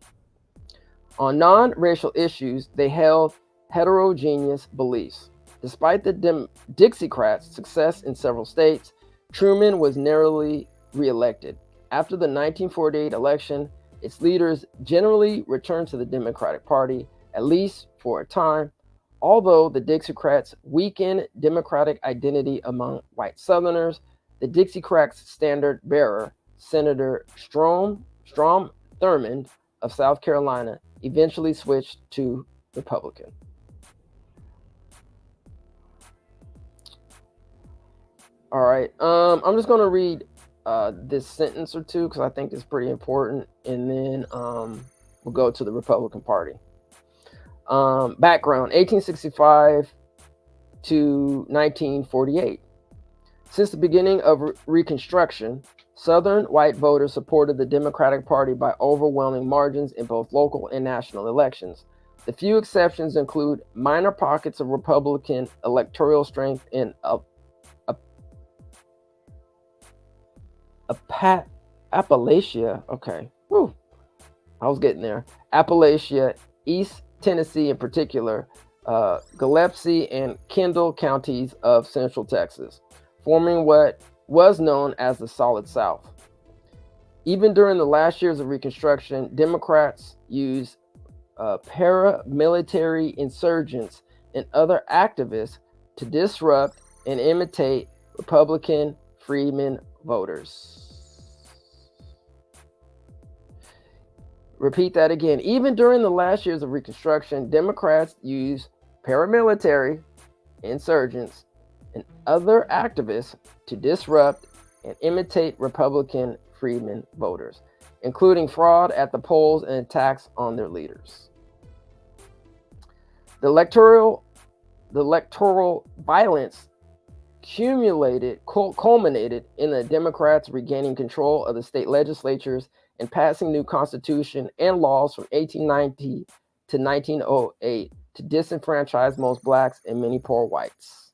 Speaker 2: On non-racial issues, they held heterogeneous beliefs. Despite the Dixiecrats' success in several states, Truman was narrowly reelected. After the 1948 election, its leaders generally returned to the Democratic Party, at least for a time, although the Dixiecrats weakened Democratic identity among white Southerners. The Dixiecrats' standard bearer, Senator Strom Thurmond of South Carolina, eventually switched to Republican. All right, I'm just going to read this sentence or two because I think it's pretty important, and then we'll go to the Republican Party. Background, 1865 to 1948. Since the beginning of Reconstruction, Southern white voters supported the Democratic Party by overwhelming margins in both local and national elections. The few exceptions include minor pockets of Republican electoral strength in Appalachia. Okay, whew, I was getting there. Appalachia, East Tennessee in particular, Gillespie and Kendall counties of Central Texas, forming what was known as the Solid South. Even during the last years of Reconstruction, Democrats used paramilitary insurgents and other activists to disrupt and imitate Republican freedmen voters. Repeat that again. Even during the last years of Reconstruction, Democrats used paramilitary insurgents and other activists to disrupt and imitate Republican freedmen voters, including fraud at the polls and attacks on their leaders. The electoral violence culminated in the Democrats regaining control of the state legislatures and passing new constitution and laws from 1890 to 1908 to disenfranchise most blacks and many poor whites.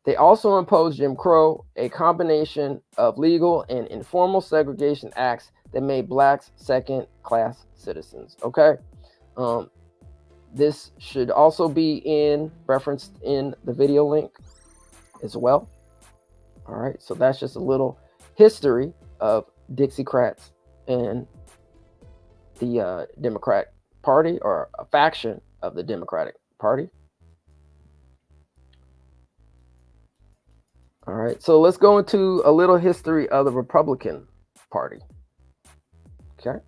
Speaker 2: They also imposed Jim Crow, a combination of legal and informal segregation acts that made blacks second-class citizens. Okay, this should also be referenced in the video link as well. All right, so that's just a little history of Dixiecrats and the Democratic Party, or a faction of the Democratic Party. All right, so let's go into a little history of the Republican Party. Okay.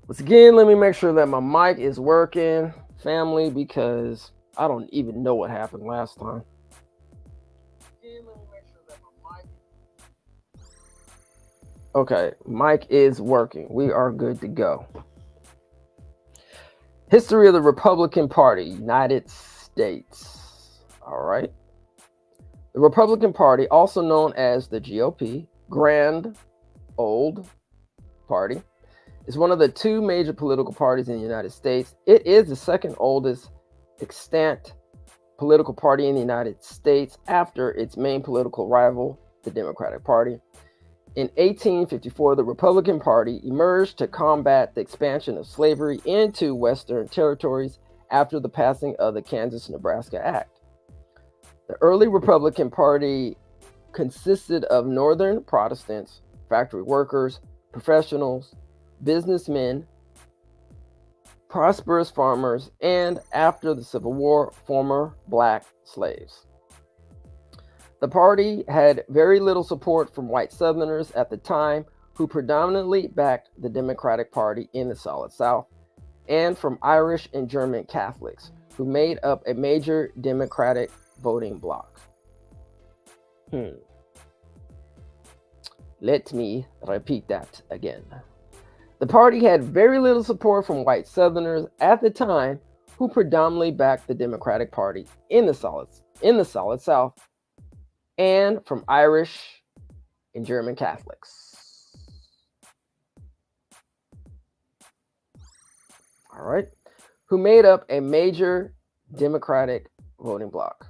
Speaker 2: Once again, let me make sure that my mic is working, family, because I don't even know what happened last time. Okay, mic is working. We are good to go. History of the Republican Party, United States. All right. The Republican Party, also known as the GOP, Grand Old Party, is one of the two major political parties in the United States. It is the second oldest extant political party in the United States after its main political rival, the Democratic Party. In 1854, the Republican Party emerged to combat the expansion of slavery into Western territories after the passing of the Kansas-Nebraska Act. The early Republican Party consisted of Northern Protestants, factory workers, professionals, businessmen, prosperous farmers, and after the Civil War, former black slaves. The party had very little support from white Southerners at the time, who predominantly backed the Democratic Party in the Solid South, and from Irish and German Catholics, who made up a major Democratic voting bloc. Let me repeat that again. The party had very little support from white Southerners at the time, who predominantly backed the Democratic Party in the Solid South, and from Irish and German Catholics. All right, who made up a major Democratic voting bloc.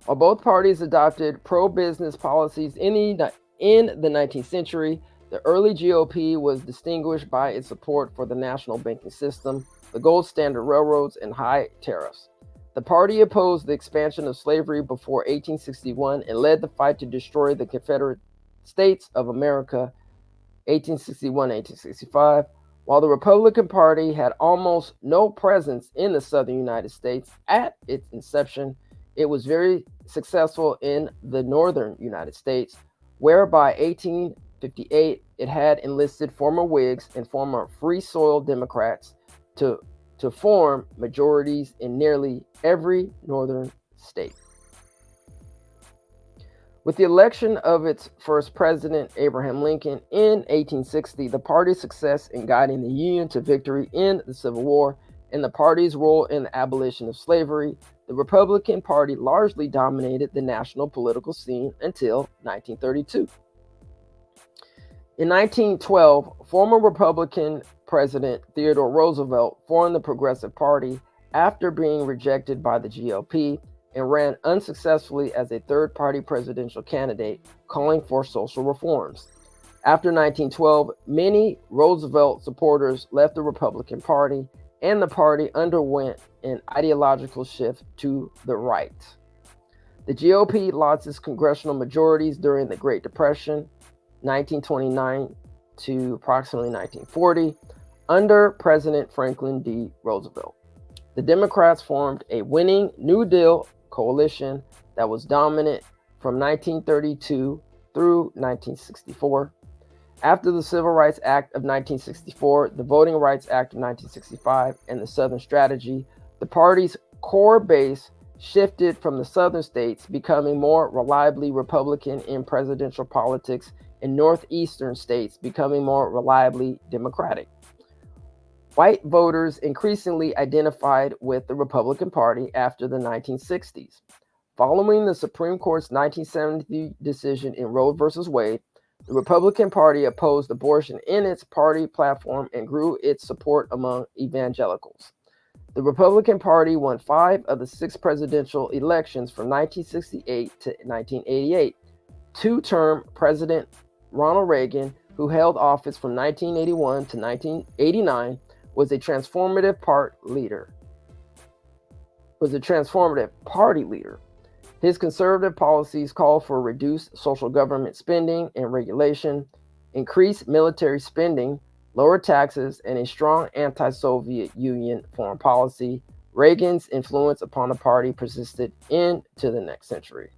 Speaker 2: While both parties adopted pro-business policies in the 19th century, the early GOP was distinguished by its support for the national banking system, the gold standard railroads, and high tariffs. The party opposed the expansion of slavery before 1861 and led the fight to destroy the Confederate States of America, 1861-1865. While the Republican Party had almost no presence in the southern United States at its inception, it was very successful in the northern United States, where by 1858 it had enlisted former Whigs and former Free Soil Democrats to form majorities in nearly every northern state. With the election of its first president, Abraham Lincoln, in 1860, the party's success in guiding the Union to victory in the Civil War and the party's role in the abolition of slavery, the Republican Party largely dominated the national political scene until 1932. In 1912, former Republican President Theodore Roosevelt formed the Progressive Party after being rejected by the GOP and ran unsuccessfully as a third-party presidential candidate, calling for social reforms. After 1912, many Roosevelt supporters left the Republican Party, and the party underwent an ideological shift to the right. The GOP lost its congressional majorities during the Great Depression, 1929 to approximately 1940, under President Franklin D. Roosevelt. The Democrats formed a winning New Deal coalition that was dominant from 1932 through 1964. After the Civil Rights Act of 1964, the Voting Rights Act of 1965, and the Southern Strategy, the party's core base shifted from the southern states, becoming more reliably Republican in presidential politics, and northeastern states becoming more reliably Democratic. White voters increasingly identified with the Republican Party after the 1960s. Following the Supreme Court's 1970 decision in Roe v. Wade, the Republican Party opposed abortion in its party platform and grew its support among evangelicals. The Republican Party won 5 of the 6 presidential elections from 1968 to 1988. Two-term President Ronald Reagan, who held office from 1981 to 1989, was a transformative party leader. His conservative policies called for reduced social government spending and regulation, increased military spending, lower taxes, and a strong anti-Soviet Union foreign policy. Reagan's influence upon the party persisted into the next century.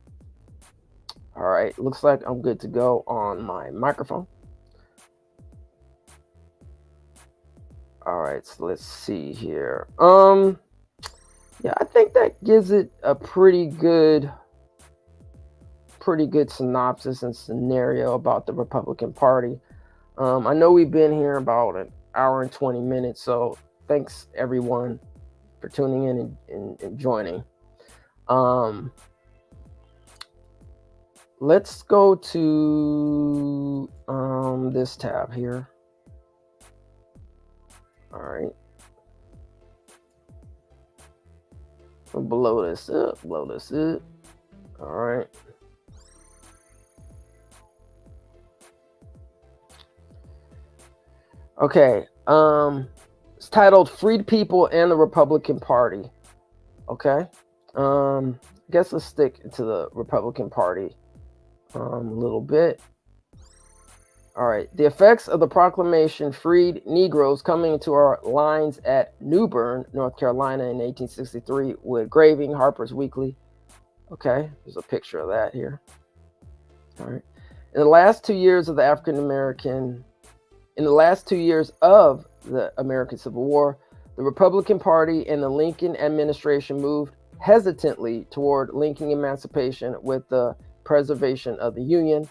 Speaker 2: All right, looks like I'm good to go on my microphone. All right, so let's see here. Yeah, I think that gives it a pretty good synopsis and scenario about the Republican Party. I know we've been here about an hour and 20 minutes, so thanks everyone for tuning in and joining. Let's go to this tab here. All right. I'll blow this up. All right. Okay. It's titled Freedpeople and the Republican Party. Okay. I guess let's stick to the Republican Party a little bit. All right. The effects of the proclamation freed Negroes coming into our lines at New Bern, North Carolina in 1863 with Graving, Harper's Weekly. Okay, there's a picture of that here. All right. In the last 2 years of the American Civil War, the Republican Party and the Lincoln administration moved hesitantly toward linking emancipation with the preservation of the Union.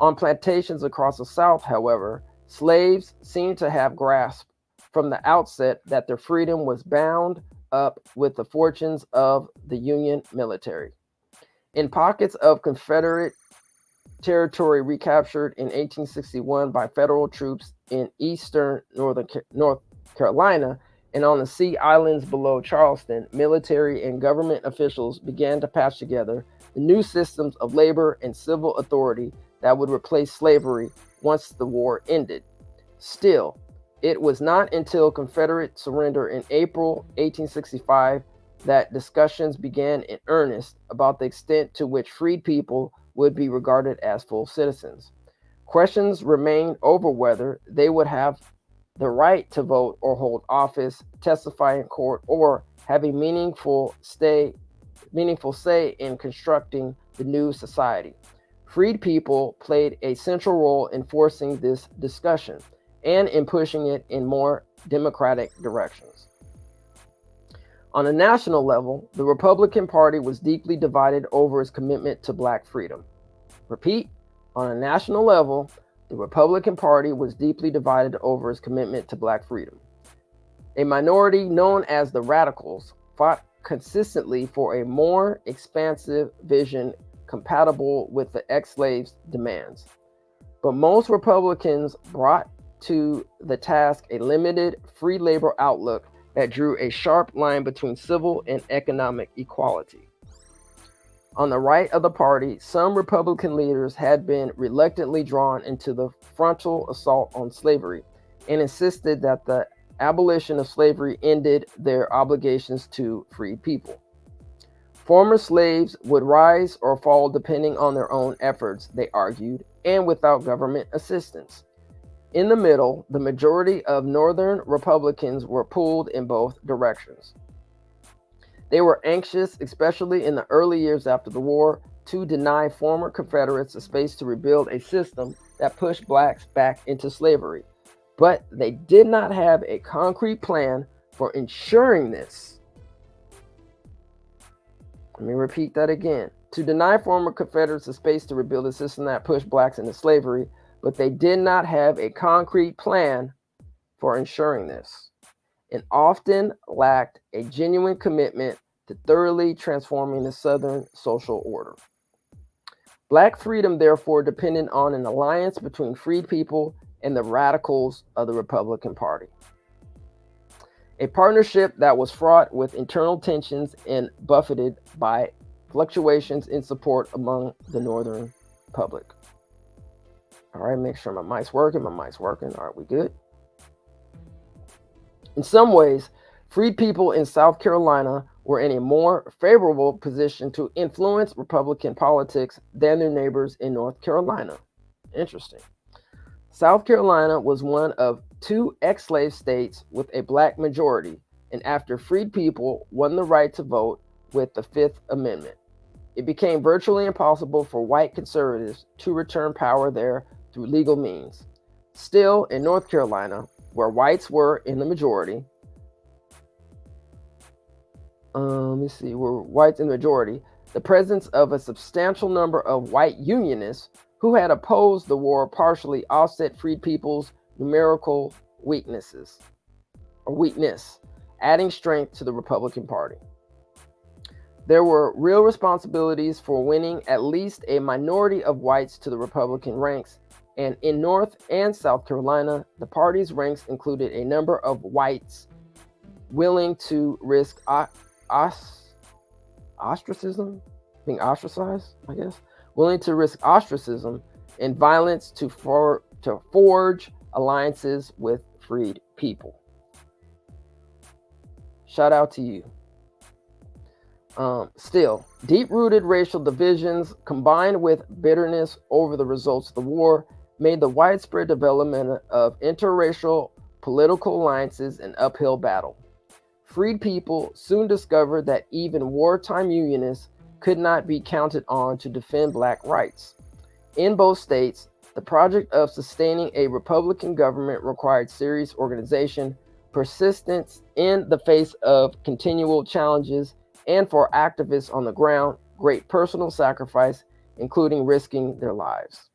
Speaker 2: On plantations across the South, however, slaves seemed to have grasped from the outset that their freedom was bound up with the fortunes of the Union military. In pockets of Confederate territory recaptured in 1861 by federal troops in eastern North Carolina and on the Sea Islands below Charleston, military and government officials began to patch together the new systems of labor and civil authority that would replace slavery once the war ended. Still, it was not until Confederate surrender in April 1865 that discussions began in earnest about the extent to which freed people would be regarded as full citizens. Questions remained over whether they would have the right to vote or hold office, testify in court, or have a meaningful say in constructing the new society. Freed people played a central role in forcing this discussion and in pushing it in more democratic directions. On a national level, the Republican Party was deeply divided over its commitment to Black freedom. Repeat, on a national level, the Republican Party was deeply divided over its commitment to Black freedom. A minority known as the Radicals fought consistently for a more expansive vision compatible with the ex-slaves' demands. But most Republicans brought to the task a limited free labor outlook that drew a sharp line between civil and economic equality. On the right of the party, some Republican leaders had been reluctantly drawn into the frontal assault on slavery and insisted that the abolition of slavery ended their obligations to freed people. Former slaves would rise or fall depending on their own efforts, they argued, and without government assistance. In the middle, the majority of Northern Republicans were pulled in both directions. They were anxious, especially in the early years after the war, to deny former Confederates a space to rebuild a system that pushed Blacks back into slavery. But they did not have a concrete plan for ensuring this. Let me repeat that again. To deny former Confederates a space to rebuild a system that pushed Blacks into slavery, but they did not have a concrete plan for ensuring this, and often lacked a genuine commitment to thoroughly transforming the Southern social order. Black freedom, therefore, depended on an alliance between freed people and the radicals of the Republican Party. A partnership that was fraught with internal tensions and buffeted by fluctuations in support among the Northern public. All right, make sure my mic's working. All right, we good? In some ways, freed people in South Carolina were in a more favorable position to influence Republican politics than their neighbors in North Carolina. Interesting. South Carolina was one of 2 ex-slave states with a Black majority, and after freed people won the right to vote with the Fifth Amendment, it became virtually impossible for white conservatives to return power there through legal means. Still, in North Carolina, where whites were in the majority, the presence of a substantial number of white Unionists who had opposed the war partially offset freed people's numerical weakness, adding strength to the Republican Party. There were real responsibilities for winning at least a minority of whites to the Republican ranks, and in North and South Carolina, the party's ranks included a number of whites willing to risk ostracism, being ostracized, I guess, willing to risk ostracism and violence to forge alliances with freed people. Shout out to you. Still, deep-rooted racial divisions combined with bitterness over the results of the war made the widespread development of interracial political alliances an uphill battle. Freed people soon discovered that even wartime Unionists could not be counted on to defend Black rights. In both states, the project of sustaining a Republican government required serious organization, persistence in the face of continual challenges, and for activists on the ground, great personal sacrifice, including risking their lives.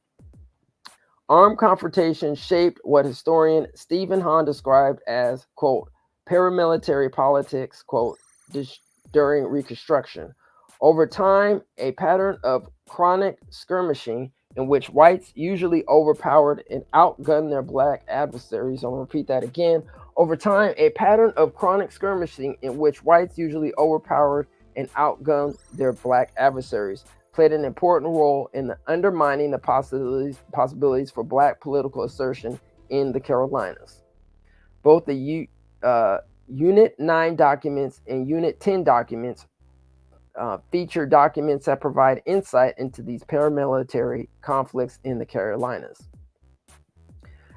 Speaker 2: Armed confrontation shaped what historian Stephen Hahn described as, quote, paramilitary politics, quote, during Reconstruction. Over time, a pattern of chronic skirmishing in which whites usually overpowered and outgunned their Black adversaries. I'll repeat that again. Over time, a pattern of chronic skirmishing in which whites usually overpowered and outgunned their Black adversaries played an important role in undermining the possibilities for Black political assertion in the Carolinas. Both the Unit 9 documents and Unit 10 documents feature documents that provide insight into these paramilitary conflicts in the Carolinas.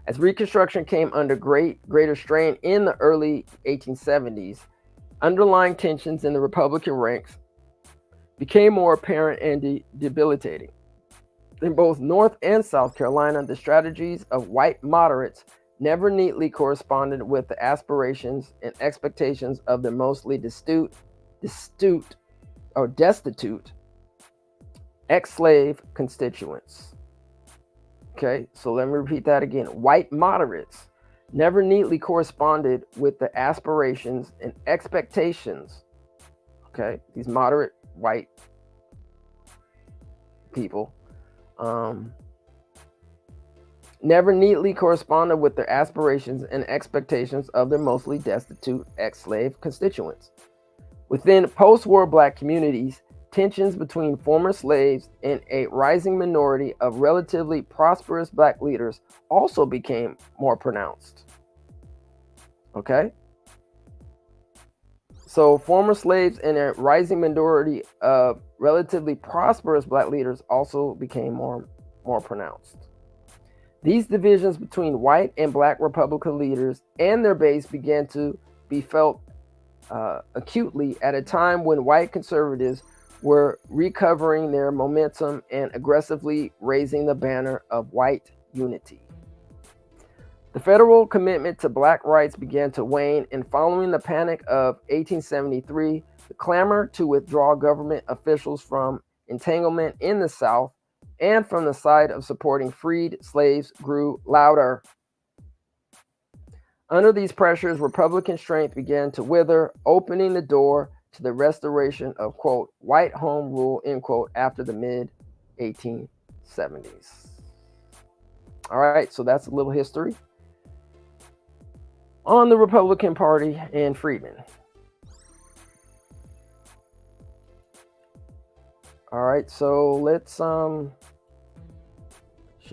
Speaker 2: As Reconstruction came under greater strain in the early 1870s, underlying tensions in the Republican ranks became more apparent and debilitating. In both North and South Carolina, the strategies of white moderates never neatly corresponded with the aspirations and expectations of their mostly destitute ex-slave constituents. Okay, so let me repeat that again. White moderates never neatly corresponded with the aspirations and expectations. Okay, these moderate white people never neatly corresponded with their aspirations and expectations of their mostly destitute ex-slave constituents. Within post-war Black communities, tensions between former slaves and a rising minority of relatively prosperous Black leaders also became more pronounced. Okay? So former slaves and a rising minority of relatively prosperous Black leaders also became more pronounced. These divisions between white and Black Republican leaders and their base began to be felt acutely at a time when white conservatives were recovering their momentum and aggressively raising the banner of white unity. The federal commitment to Black rights began to wane, and following the Panic of 1873, the clamor to withdraw government officials from entanglement in the South and from the side of supporting freed slaves grew louder. Under these pressures, Republican strength began to wither, opening the door to the restoration of, quote, white home rule, end quote, after the mid-1870s. All right, so that's a little history on the Republican Party and freedmen. All right, so let's share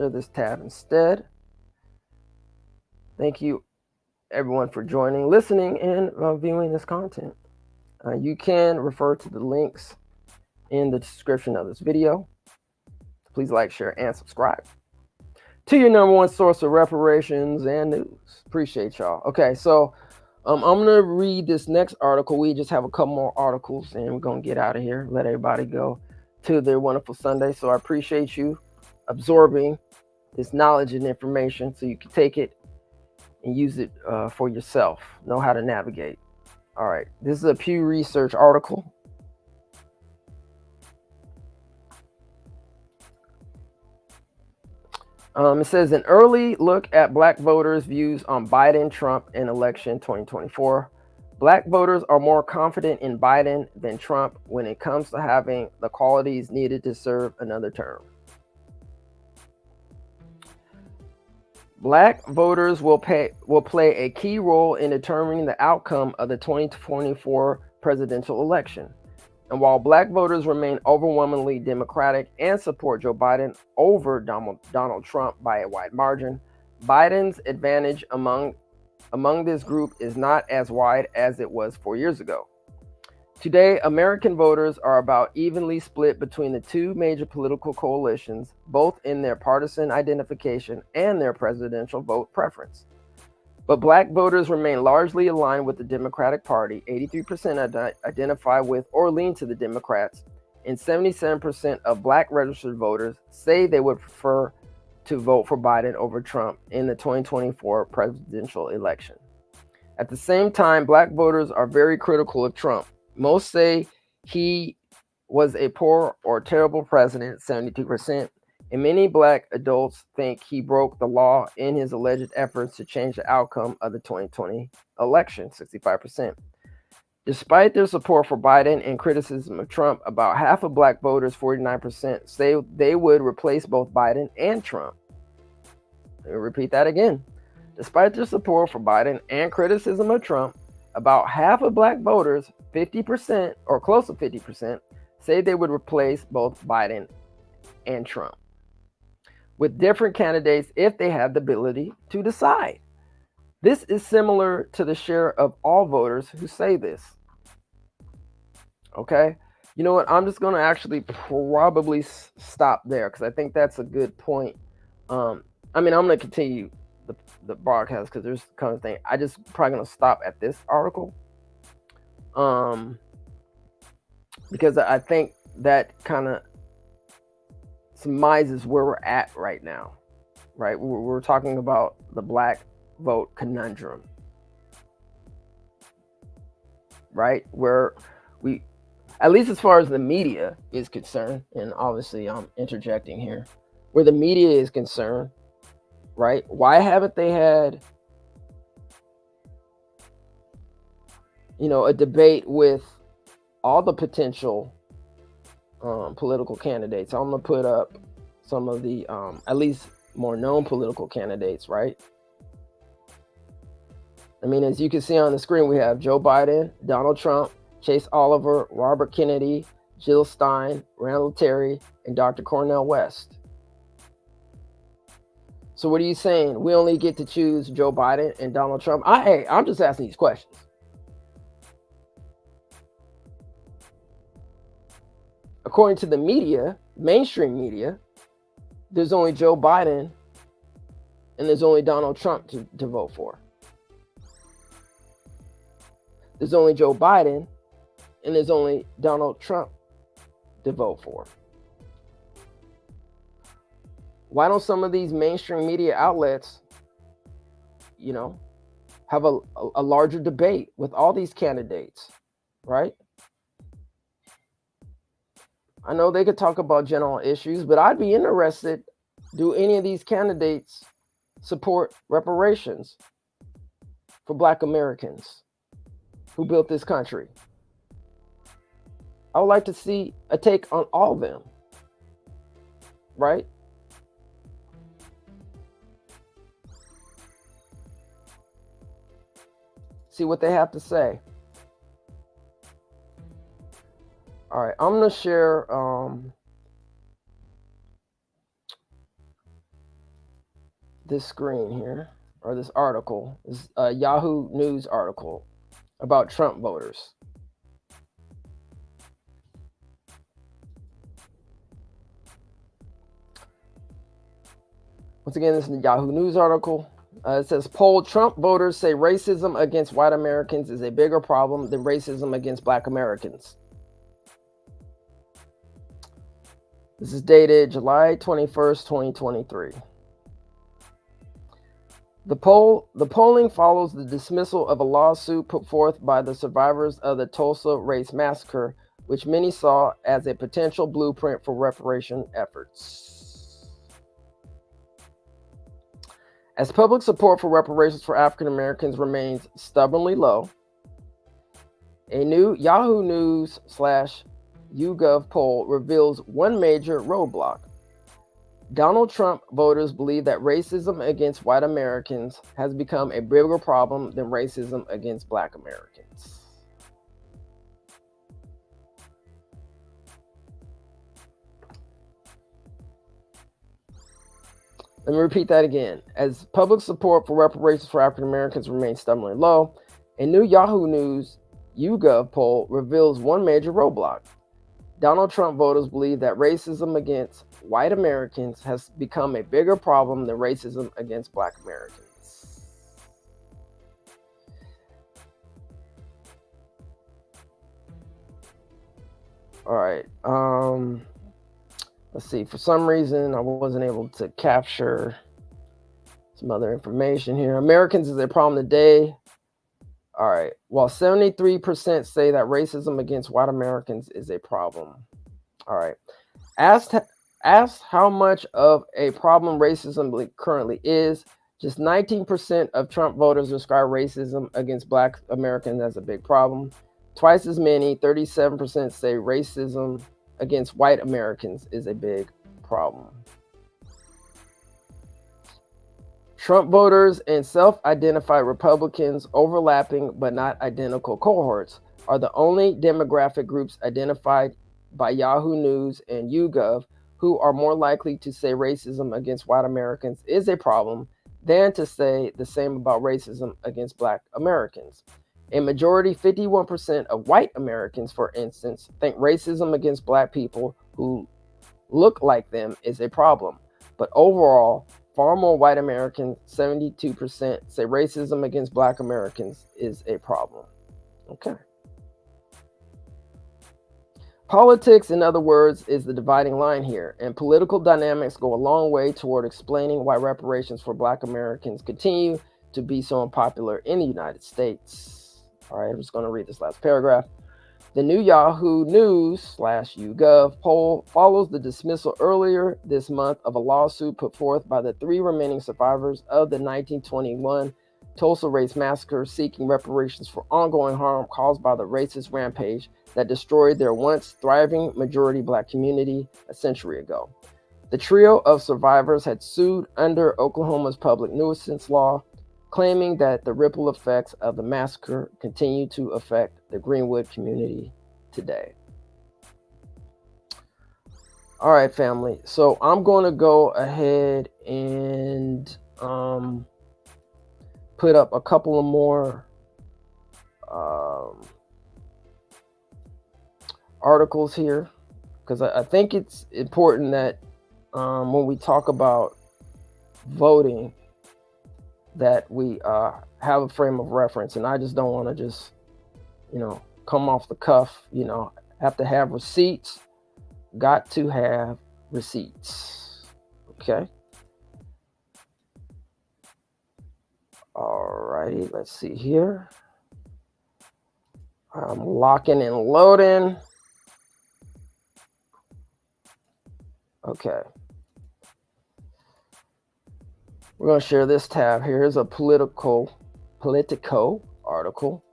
Speaker 2: this tab instead. Thank you, everyone, for joining, listening, and viewing this content. You can refer to the links in the description of this video. Please like, share, and subscribe to your number one source of reparations and news. Appreciate y'all. Okay, so I'm gonna read this next article. We just have a couple more articles and we're gonna get out of here, let everybody go to their wonderful Sunday. So I appreciate you absorbing this knowledge and information so you can take it and use it for yourself. Know how to navigate. All right, this is a Pew Research article. It says an early look at Black voters' views on Biden, Trump, and election 2024. Black voters are more confident in Biden than Trump when it comes to having the qualities needed to serve another term. Black voters will play a key role in determining the outcome of the 2024 presidential election. And while Black voters remain overwhelmingly Democratic and support Joe Biden over Donald Trump by a wide margin, Biden's advantage among this group is not as wide as it was 4 years ago. Today, American voters are about evenly split between the two major political coalitions, both in their partisan identification and their presidential vote preference. But black voters remain largely aligned with the Democratic Party. 83% identify with or lean to the Democrats, and 77% of black registered voters say they would prefer to vote for Biden over Trump in the 2024 presidential election. At the same time, black voters are very critical of Trump. Most say he was a poor or terrible president, 72%, and many black adults think he broke the law in his alleged efforts to change the outcome of the 2020 election, 65%. Despite their support for Biden and criticism of Trump, about half of black voters, 49%, say they would replace both Biden and Trump. Let me repeat that again. Despite their support for Biden and criticism of Trump, about half of black voters, 50% or close to 50%, say they would replace both Biden and Trump with different candidates if they have the ability to decide. This is similar to the share of all voters who say this. Okay? You know what? I'm just going to actually probably stop there because I think that's a good point. I'm going to continue the broadcast because there's kind of thing. I just probably going to stop at this article. Because I think that kind of surmises where we're at right now, right? We're talking about the black vote conundrum, right? Where we, at least as far as the media is concerned, and obviously I'm interjecting here, where the media is concerned, right? Why haven't they had, a debate with all the potential political candidates? I'm going to put up some of the at least more known political candidates, right? I mean, as you can see on the screen, we have Joe Biden, Donald Trump, Chase Oliver, Robert Kennedy, Jill Stein, Randall Terry, and Dr. Cornel West. So what are you saying? We only get to choose Joe Biden and Donald Trump? I'm just asking these questions. According to the media, mainstream media, there's only Joe Biden and there's only Donald Trump to vote for. There's only Joe Biden and there's only Donald Trump to vote for. Why don't some of these mainstream media outlets, have a larger debate with all these candidates, right? I know they could talk about general issues, but I'd be interested, do any of these candidates support reparations for Black Americans who built this country? I would like to see a take on all of them, right? See what they have to say. All right, I'm going to share this screen here, or this article. This is a Yahoo News article about Trump voters. Once again, this is a Yahoo News article. It says, poll Trump voters say racism against white Americans is a bigger problem than racism against Black Americans. This is dated July 21st, 2023. The polling follows the dismissal of a lawsuit put forth by the survivors of the Tulsa Race Massacre, which many saw as a potential blueprint for reparation efforts. As public support for reparations for African Americans remains stubbornly low, a new Yahoo News /YouGov poll reveals one major roadblock. Donald Trump voters believe that racism against white Americans has become a bigger problem than racism against Black Americans. Let me repeat that again. As public support for reparations for African Americans remains stubbornly low, a new Yahoo News YouGov poll reveals one major roadblock. Donald Trump voters believe that racism against white Americans has become a bigger problem than racism against black Americans. All right. Let's see. For some reason, I wasn't able to capture some other information here. Americans is a problem today. All right. While 73% say that racism against white Americans is a problem. All right. Asked how much of a problem racism currently is, just 19% of Trump voters describe racism against black Americans as a big problem. Twice as many, 37%, say racism against white Americans is a big problem. Trump voters and self-identified Republicans, overlapping but not identical cohorts, are the only demographic groups identified by Yahoo News and YouGov who are more likely to say racism against white Americans is a problem than to say the same about racism against black Americans. A majority, 51% of white Americans, for instance, think racism against black people who look like them is a problem. But overall, far more white Americans, 72%, say racism against black Americans is a problem. Okay. Politics, in other words, is the dividing line here, and political dynamics go a long way toward explaining why reparations for black Americans continue to be so unpopular in the United States. All right, I'm just going to read this last paragraph. The new Yahoo News / YouGov poll follows the dismissal earlier this month of a lawsuit put forth by the 3 remaining survivors of the 1921 Tulsa Race Massacre, seeking reparations for ongoing harm caused by the racist rampage that destroyed their once thriving majority black community a century ago. The trio of survivors had sued under Oklahoma's public nuisance law, claiming that the ripple effects of the massacre continue to affect the Greenwood community today. All right, family. So I'm going to go ahead and put up a couple of more articles here, because I think it's important that when we talk about voting, that we have a frame of reference, and I just don't want to just, come off the cuff, have to have receipts, got to have receipts. Okay. All righty, let's see here. I'm locking and loading. Okay. We're going to share this tab here. Here's a Politico article.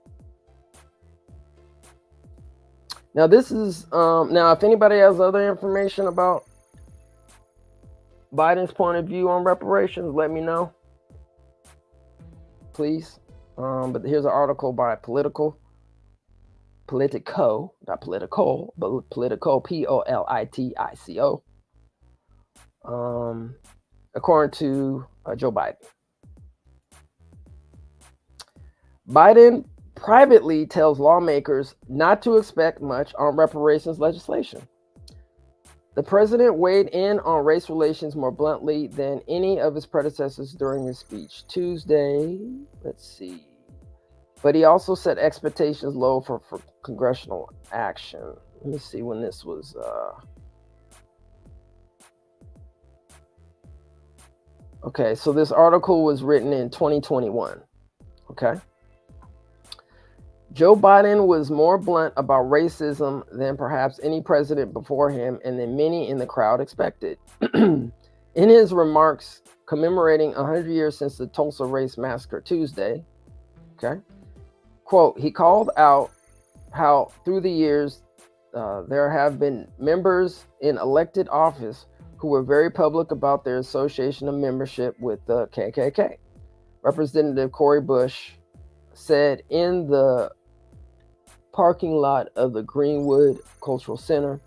Speaker 2: Now this is, now if anybody has other information about Biden's point of view on reparations, let me know, please. But here's an article by Politico, not political, but Politico, Politico. According to Joe Biden. Biden privately tells lawmakers not to expect much on reparations legislation. The president weighed in on race relations more bluntly than any of his predecessors during his speech Tuesday. Let's see. But he also set expectations low for congressional action. Let me see when this was. Okay, so this article was written in 2021. Okay. Joe Biden was more blunt about racism than perhaps any president before him and than many in the crowd expected. In his remarks commemorating 100 years since the Tulsa Race Massacre Tuesday, okay, quote, he called out how through the years there have been members in elected office who were very public about their association of membership with the KKK. Representative Cori Bush said in the parking lot of the Greenwood Cultural Center,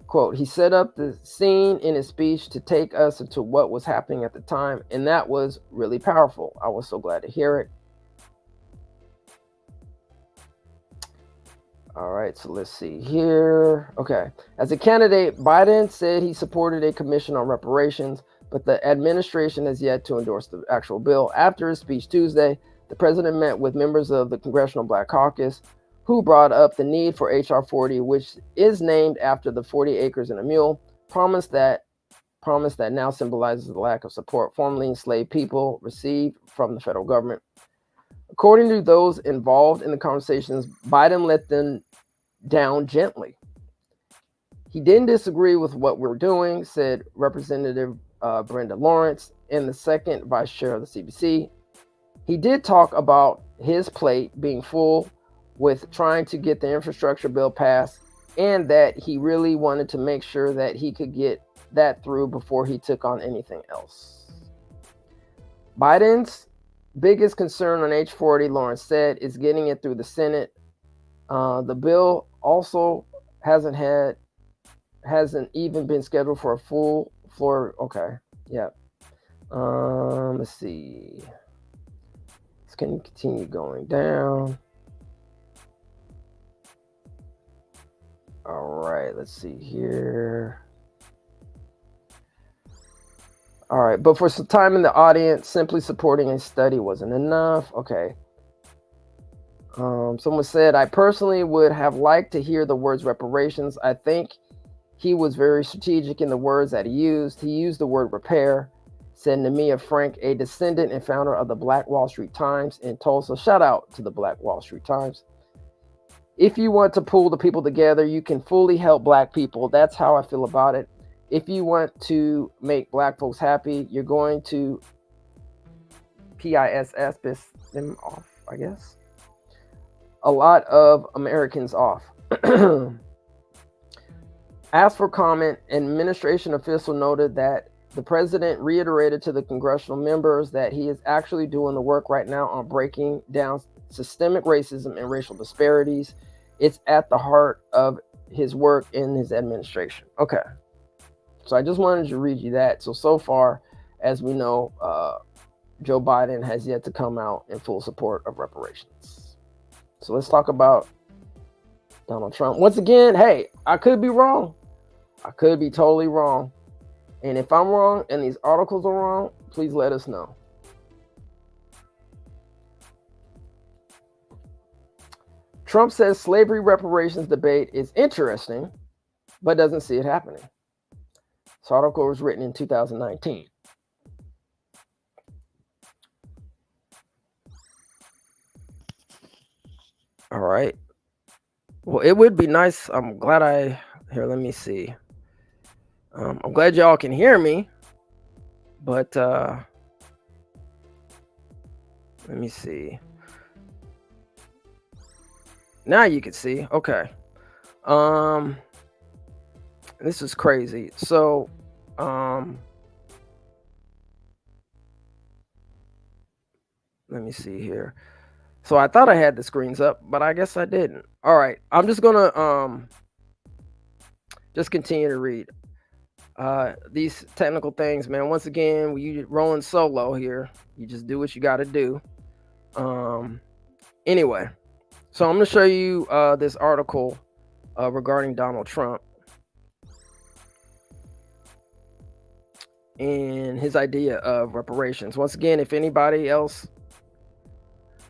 Speaker 2: quote, he set up the scene in his speech to take us into what was happening at the time, and that was really powerful. I was so glad to hear it. All right, so let's see here. Okay. As a candidate, Biden said he supported a commission on reparations, but the administration has yet to endorse the actual bill. After his speech Tuesday, the president met with members of the Congressional Black Caucus, who brought up the need for H.R. 40, which is named after the 40 acres and a mule, promise that now symbolizes the lack of support formerly enslaved people received from the federal government. According to those involved in the conversations, Biden let them down gently. He didn't disagree with what we're doing, said Representative Brenda Lawrence, and the second vice chair of the CBC. He did talk about his plate being full with trying to get the infrastructure bill passed, and that he really wanted to make sure that he could get that through before he took on anything else. Biden's biggest concern on H40, Lawrence said, is getting it through the Senate. The bill also hasn't even been scheduled for a full floor. Okay, yeah. Let's see. Let's continue going down. All right, let's see here. All right, but for some time in the audience, simply supporting a study wasn't enough. Okay. Someone said, I personally would have liked to hear the words reparations. I think he was very strategic in the words that he used. He used the word repair, said Nemia Frank, a descendant and founder of the Black Wall Street Times in Tulsa. Shout out to the Black Wall Street Times. If you want to pull the people together, you can fully help Black people. That's how I feel about it. If you want to make Black folks happy, you're going to piss them off, I guess. A lot of Americans off. Asked for comment, an administration official noted that the president reiterated to the congressional members that he is actually doing the work right now on breaking down systemic racism and racial disparities. It's at the heart of his work in his administration. Okay. So I just wanted to read you that. So far, as we know, Joe Biden has yet to come out in full support of reparations. So let's talk about Donald Trump. Once again, hey, I could be wrong. I could be totally wrong. And if I'm wrong and these articles are wrong, please let us know. Trump says slavery reparations debate is interesting, but doesn't see it happening. This article was written in 2019. All right. Well, it would be nice. I'm glad let me see. I'm glad y'all can hear me, but let me see. Now you can see. Okay. This is crazy. So, let me see here. So I thought I had the screens up, but I guess I didn't. All right. I'm just gonna just continue to read. These technical things, man. Once again, you rolling solo here. You just do what you got to do. Anyway, so I'm going to show you this article regarding Donald Trump and his idea of reparations. Once again, if anybody else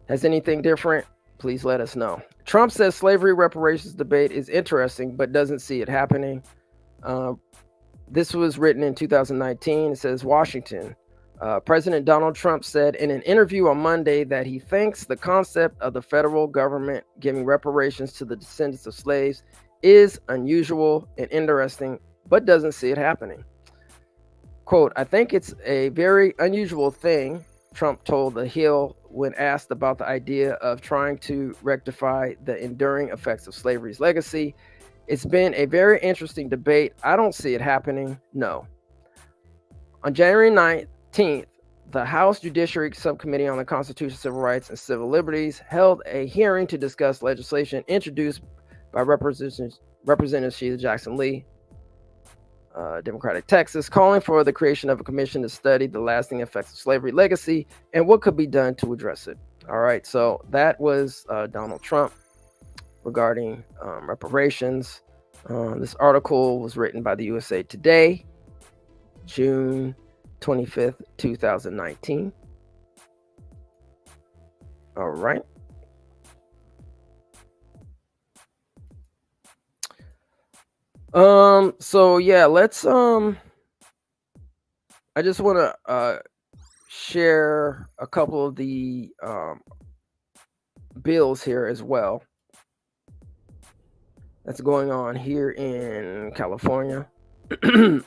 Speaker 2: has anything different, please let us know. Trump says slavery reparations debate is interesting, but doesn't see it happening. This was written in 2019. It says, Washington. President Donald Trump said in an interview on Monday that he thinks the concept of the federal government giving reparations to the descendants of slaves is unusual and interesting, but doesn't see it happening. Quote, I think it's a very unusual thing, Trump told The Hill when asked about the idea of trying to rectify the enduring effects of slavery's legacy. It's been a very interesting debate. I don't see it happening. No. On January 19th, the House Judiciary Subcommittee on the Constitution, Civil Rights, and Civil Liberties held a hearing to discuss legislation introduced by Representative Sheila Jackson Lee, Democratic Texas, calling for the creation of a commission to study the lasting effects of slavery legacy and what could be done to address it. All right, so that was Donald Trump regarding reparations. This article was written by the USA Today, June 25th, 2019. All right. So yeah, let's I just want to share a couple of the bills here as well that's going on here in California. I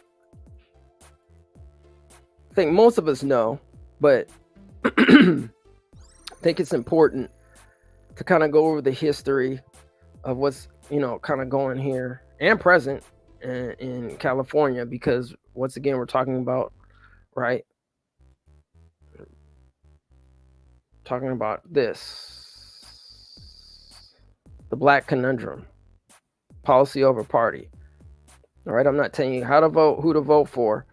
Speaker 2: think most of us know, but I think it's important to kind of go over the history of what's, kind of going here and present in California, because once again, we're talking about, right? Talking about this, the Black Conundrum, policy over party. All right, I'm not telling you how to vote, who to vote for,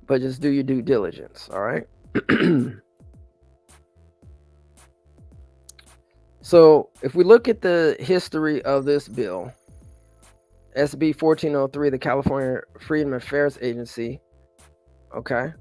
Speaker 2: but just do your due diligence. All right. So if we look at the history of this bill, SB 1403, the California Freedom Affairs Agency, okay,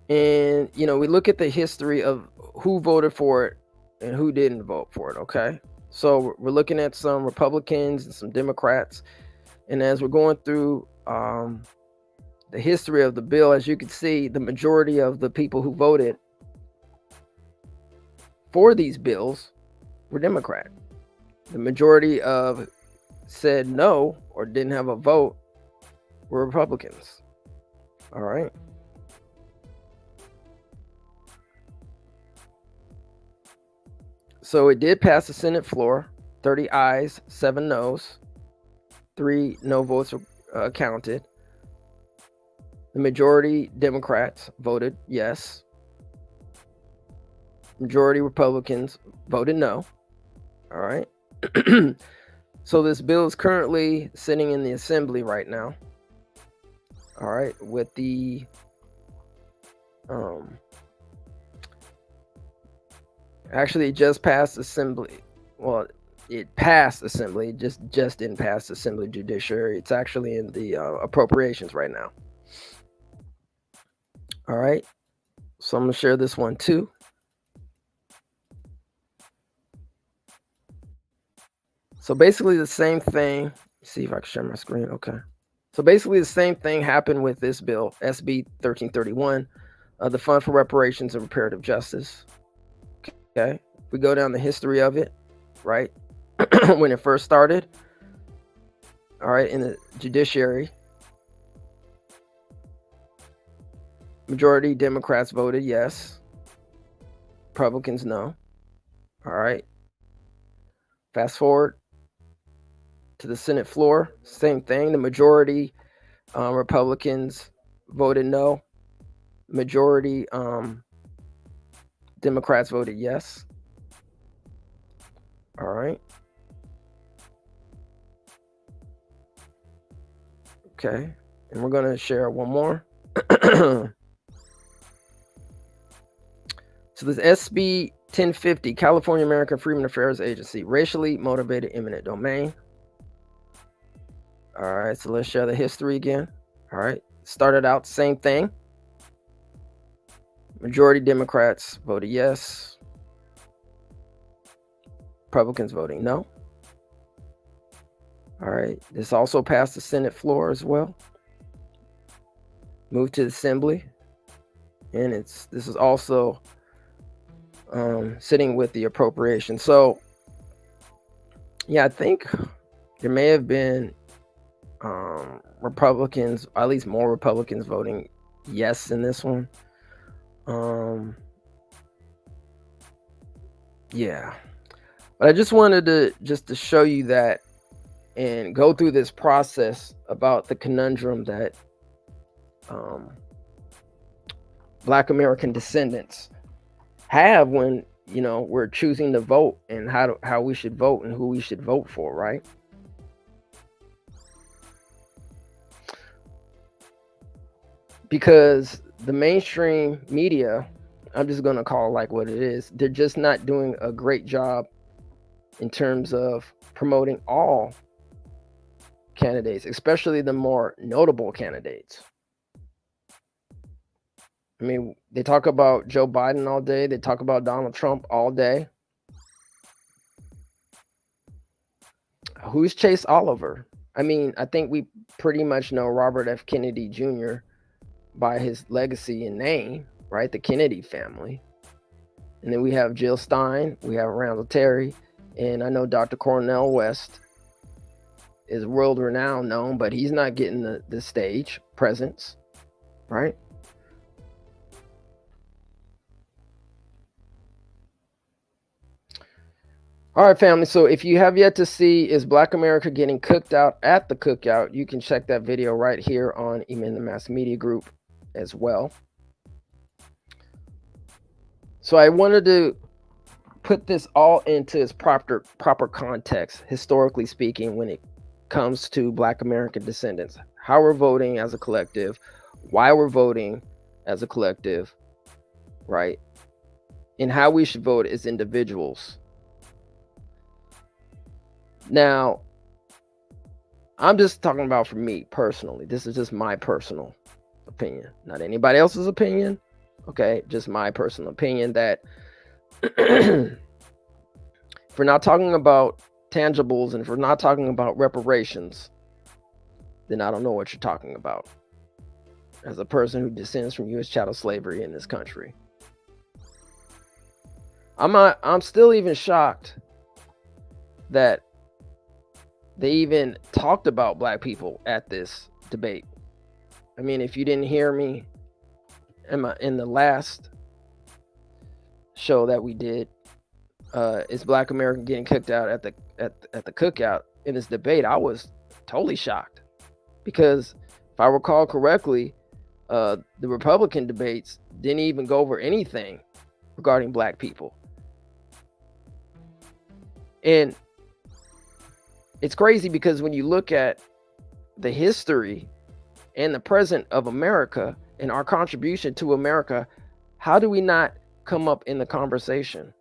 Speaker 2: and we look at the history of who voted for it and who didn't vote for it. Okay, so we're looking at some Republicans and some Democrats, and as we're going through the history of the bill, as you can see, the majority of the people who voted for these bills were Democrat. The majority of said no or didn't have a vote were Republicans. All right. So it did pass the Senate floor, 30 ayes, 7 noes, 3 no votes were counted. The majority Democrats voted yes. Majority Republicans voted no. All right. So this bill is currently sitting in the assembly right now. All right, with the actually it just passed assembly. Well, it passed assembly, just didn't pass assembly judiciary. It's actually in the appropriations right now. All right, so I'm gonna share this one too. So basically the same thing. Let's see if I can share my screen. Okay. So basically the same thing happened with this bill, SB 1331, the Fund for Reparations and Reparative Justice. Okay. We go down the history of it, right? When it first started. All right, in the judiciary. Majority Democrats voted yes. Republicans no. All right. Fast forward to the Senate floor, same thing. The majority Republicans voted no. Majority Democrats voted yes. All right. Okay. And we're going to share one more. So this SB 1050, California American Freedom Affairs Agency, racially motivated eminent domain. All right, so let's share the history again. All right, started out same thing. Majority Democrats voted yes. Republicans voting no. All right, this also passed the Senate floor as well. Moved to the Assembly, and this is also sitting with the appropriation. So yeah, I think there may have been Republicans, at least more Republicans voting yes in this one. Yeah, but I just wanted to show you that and go through this process about the conundrum that Black American descendants have when we're choosing to vote, and how we should vote and who we should vote for, right? Because the mainstream media I'm just going to call it like what it is. They're just not doing a great job in terms of promoting all candidates, especially the more notable candidates. I mean, they talk about Joe Biden all day. They talk about Donald Trump all day. Who's Chase Oliver? I mean, I think we pretty much know Robert F. Kennedy Jr. by his legacy and name, right? The Kennedy family. And then we have Jill Stein, we have Randall Terry, and I know Dr. Cornel West is world renowned known, but he's not getting the stage presence, right? All right, family. So if you have yet to see Is Black America Getting Cooked Out at the Cookout, you can check that video right here on Emin the Mass Media Group as well. So I wanted to put this all into its proper context, historically speaking, when it comes to Black American descendants, how we're voting as a collective, why we're voting as a collective, right? And how we should vote as individuals. Now, I'm just talking about for me personally. This is just my personal opinion, not anybody else's opinion. Okay, just my personal opinion that if we're not talking about tangibles and if we're not talking about reparations, then I don't know what you're talking about as a person who descends from U.S. chattel slavery in this country. I'm still even shocked that they even talked about Black people at this debate. I mean, if you didn't hear me in the last show that we did, Is Black America Getting Cooked Out at the Cookout, in this debate, I was totally shocked because if I recall correctly, the Republican debates didn't even go over anything regarding Black people. And it's crazy because when you look at the history and the present of America and our contribution to America, how do we not come up in the conversation?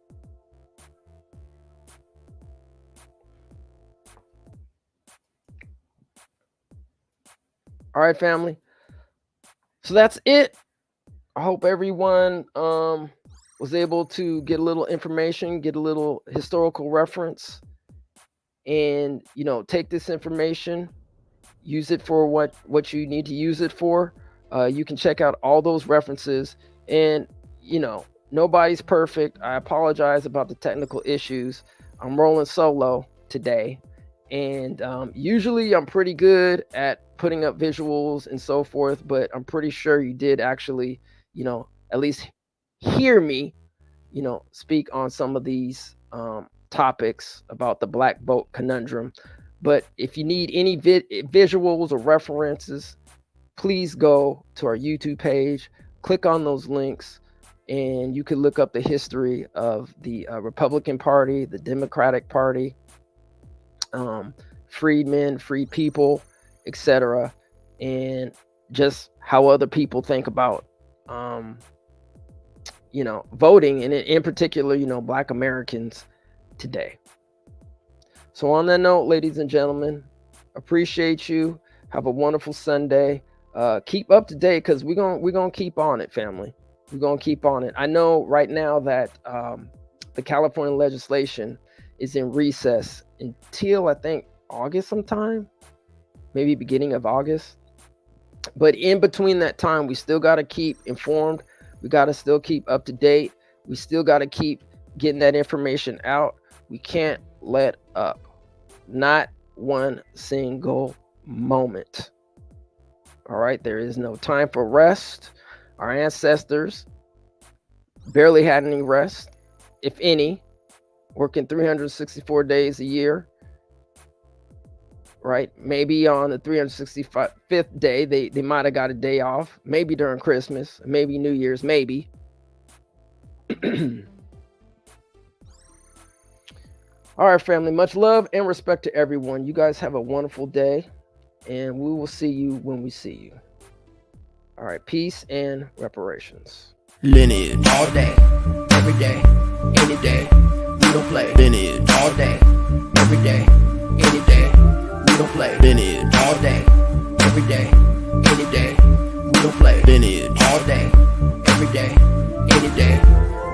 Speaker 2: All right, family. So that's it. I hope everyone was able to get a little information, get a little historical reference, and take this information, use it for what you need to use it for. You can check out all those references, and nobody's perfect. I apologize about the technical issues. I'm rolling solo today, and usually I'm pretty good at putting up visuals and so forth, but I'm pretty sure you did actually at least hear me speak on some of these topics about the Black vote conundrum. But if you need any visuals or references, please go to our YouTube page, click on those links, and you can look up the history of the Republican Party, the Democratic Party, freedmen, free people, etc., and just how other people think about voting, and in particular Black Americans today. So on that note, ladies and gentlemen, appreciate you. Have a wonderful Sunday. Keep up to date because we're gonna keep on it, family. We're gonna keep on it. I know right now that the California legislation is in recess until I think August sometime, maybe beginning of August. But in between that time, we still got to keep informed. We got to still keep up to date. We still got to keep getting that information out. We can't let up. Not one single moment. All right. There is no time for rest. Our ancestors barely had any rest, if any, working 364 days a year. Right? Maybe on the 365th day, they might have got a day off. Maybe during Christmas, maybe New Year's, maybe. All right, family. Much love and respect to everyone. You guys have a wonderful day, and we will see you when we see you. All right. Peace and reparations.
Speaker 1: Lineage. All day, every day, any day. We don't play. Lineage. All day, every day, any day. We don't play. Lineage. All day, every day, any day. We don't play. Lineage. All day, every day, any day.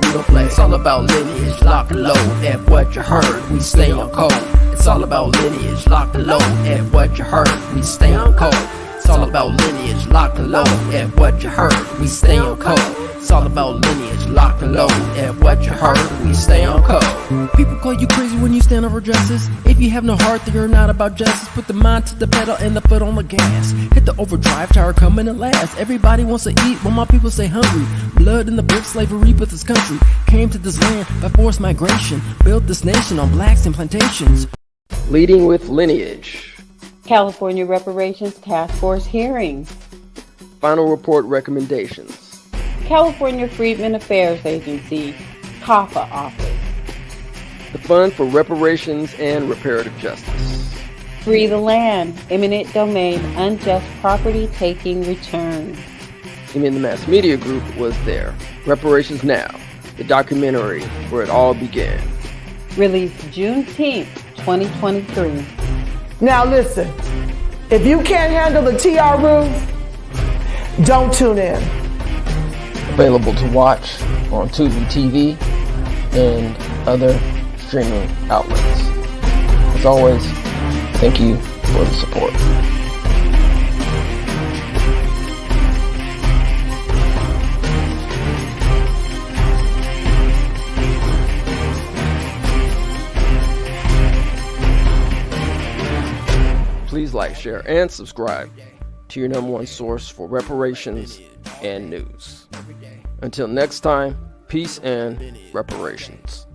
Speaker 1: We don't play. It's all about lineage, lock and load. F what you heard, we stay on code. It's all about lineage, lock and load. F what you heard, we stay on code. It's all about lineage, lock and load. F what you heard, we stay on code. It's all about lineage, lock and load. F what you heard, we stay on code. People call you crazy when you stand up for justice. If you have no heart, then you're not about justice. Put the mind to the pedal and the foot on the gas. Hit the overdrive, tower coming at last. Everybody wants to eat when my people stay hungry. Blood in the book, slavery built this country. Came to this land by forced migration. Built this nation on blacks and plantations.
Speaker 2: Leading with lineage.
Speaker 6: California Reparations Task Force hearings.
Speaker 2: Final report recommendations.
Speaker 6: California Freedmen Affairs Agency, CAFA office.
Speaker 2: The Fund for Reparations and Reparative Justice.
Speaker 6: Free the land, eminent domain, unjust property taking return.
Speaker 2: In the Mass Media Group was there. Reparations Now, the documentary where it all began.
Speaker 6: Released Juneteenth, 2023.
Speaker 12: Now listen, if you can't handle the TR rules, don't tune in.
Speaker 2: Available to watch on Tubi TV and other streaming outlets. As always, thank you for the support. Please like, share, and subscribe to your #1 source for reparations and news. Until next time, peace and reparations.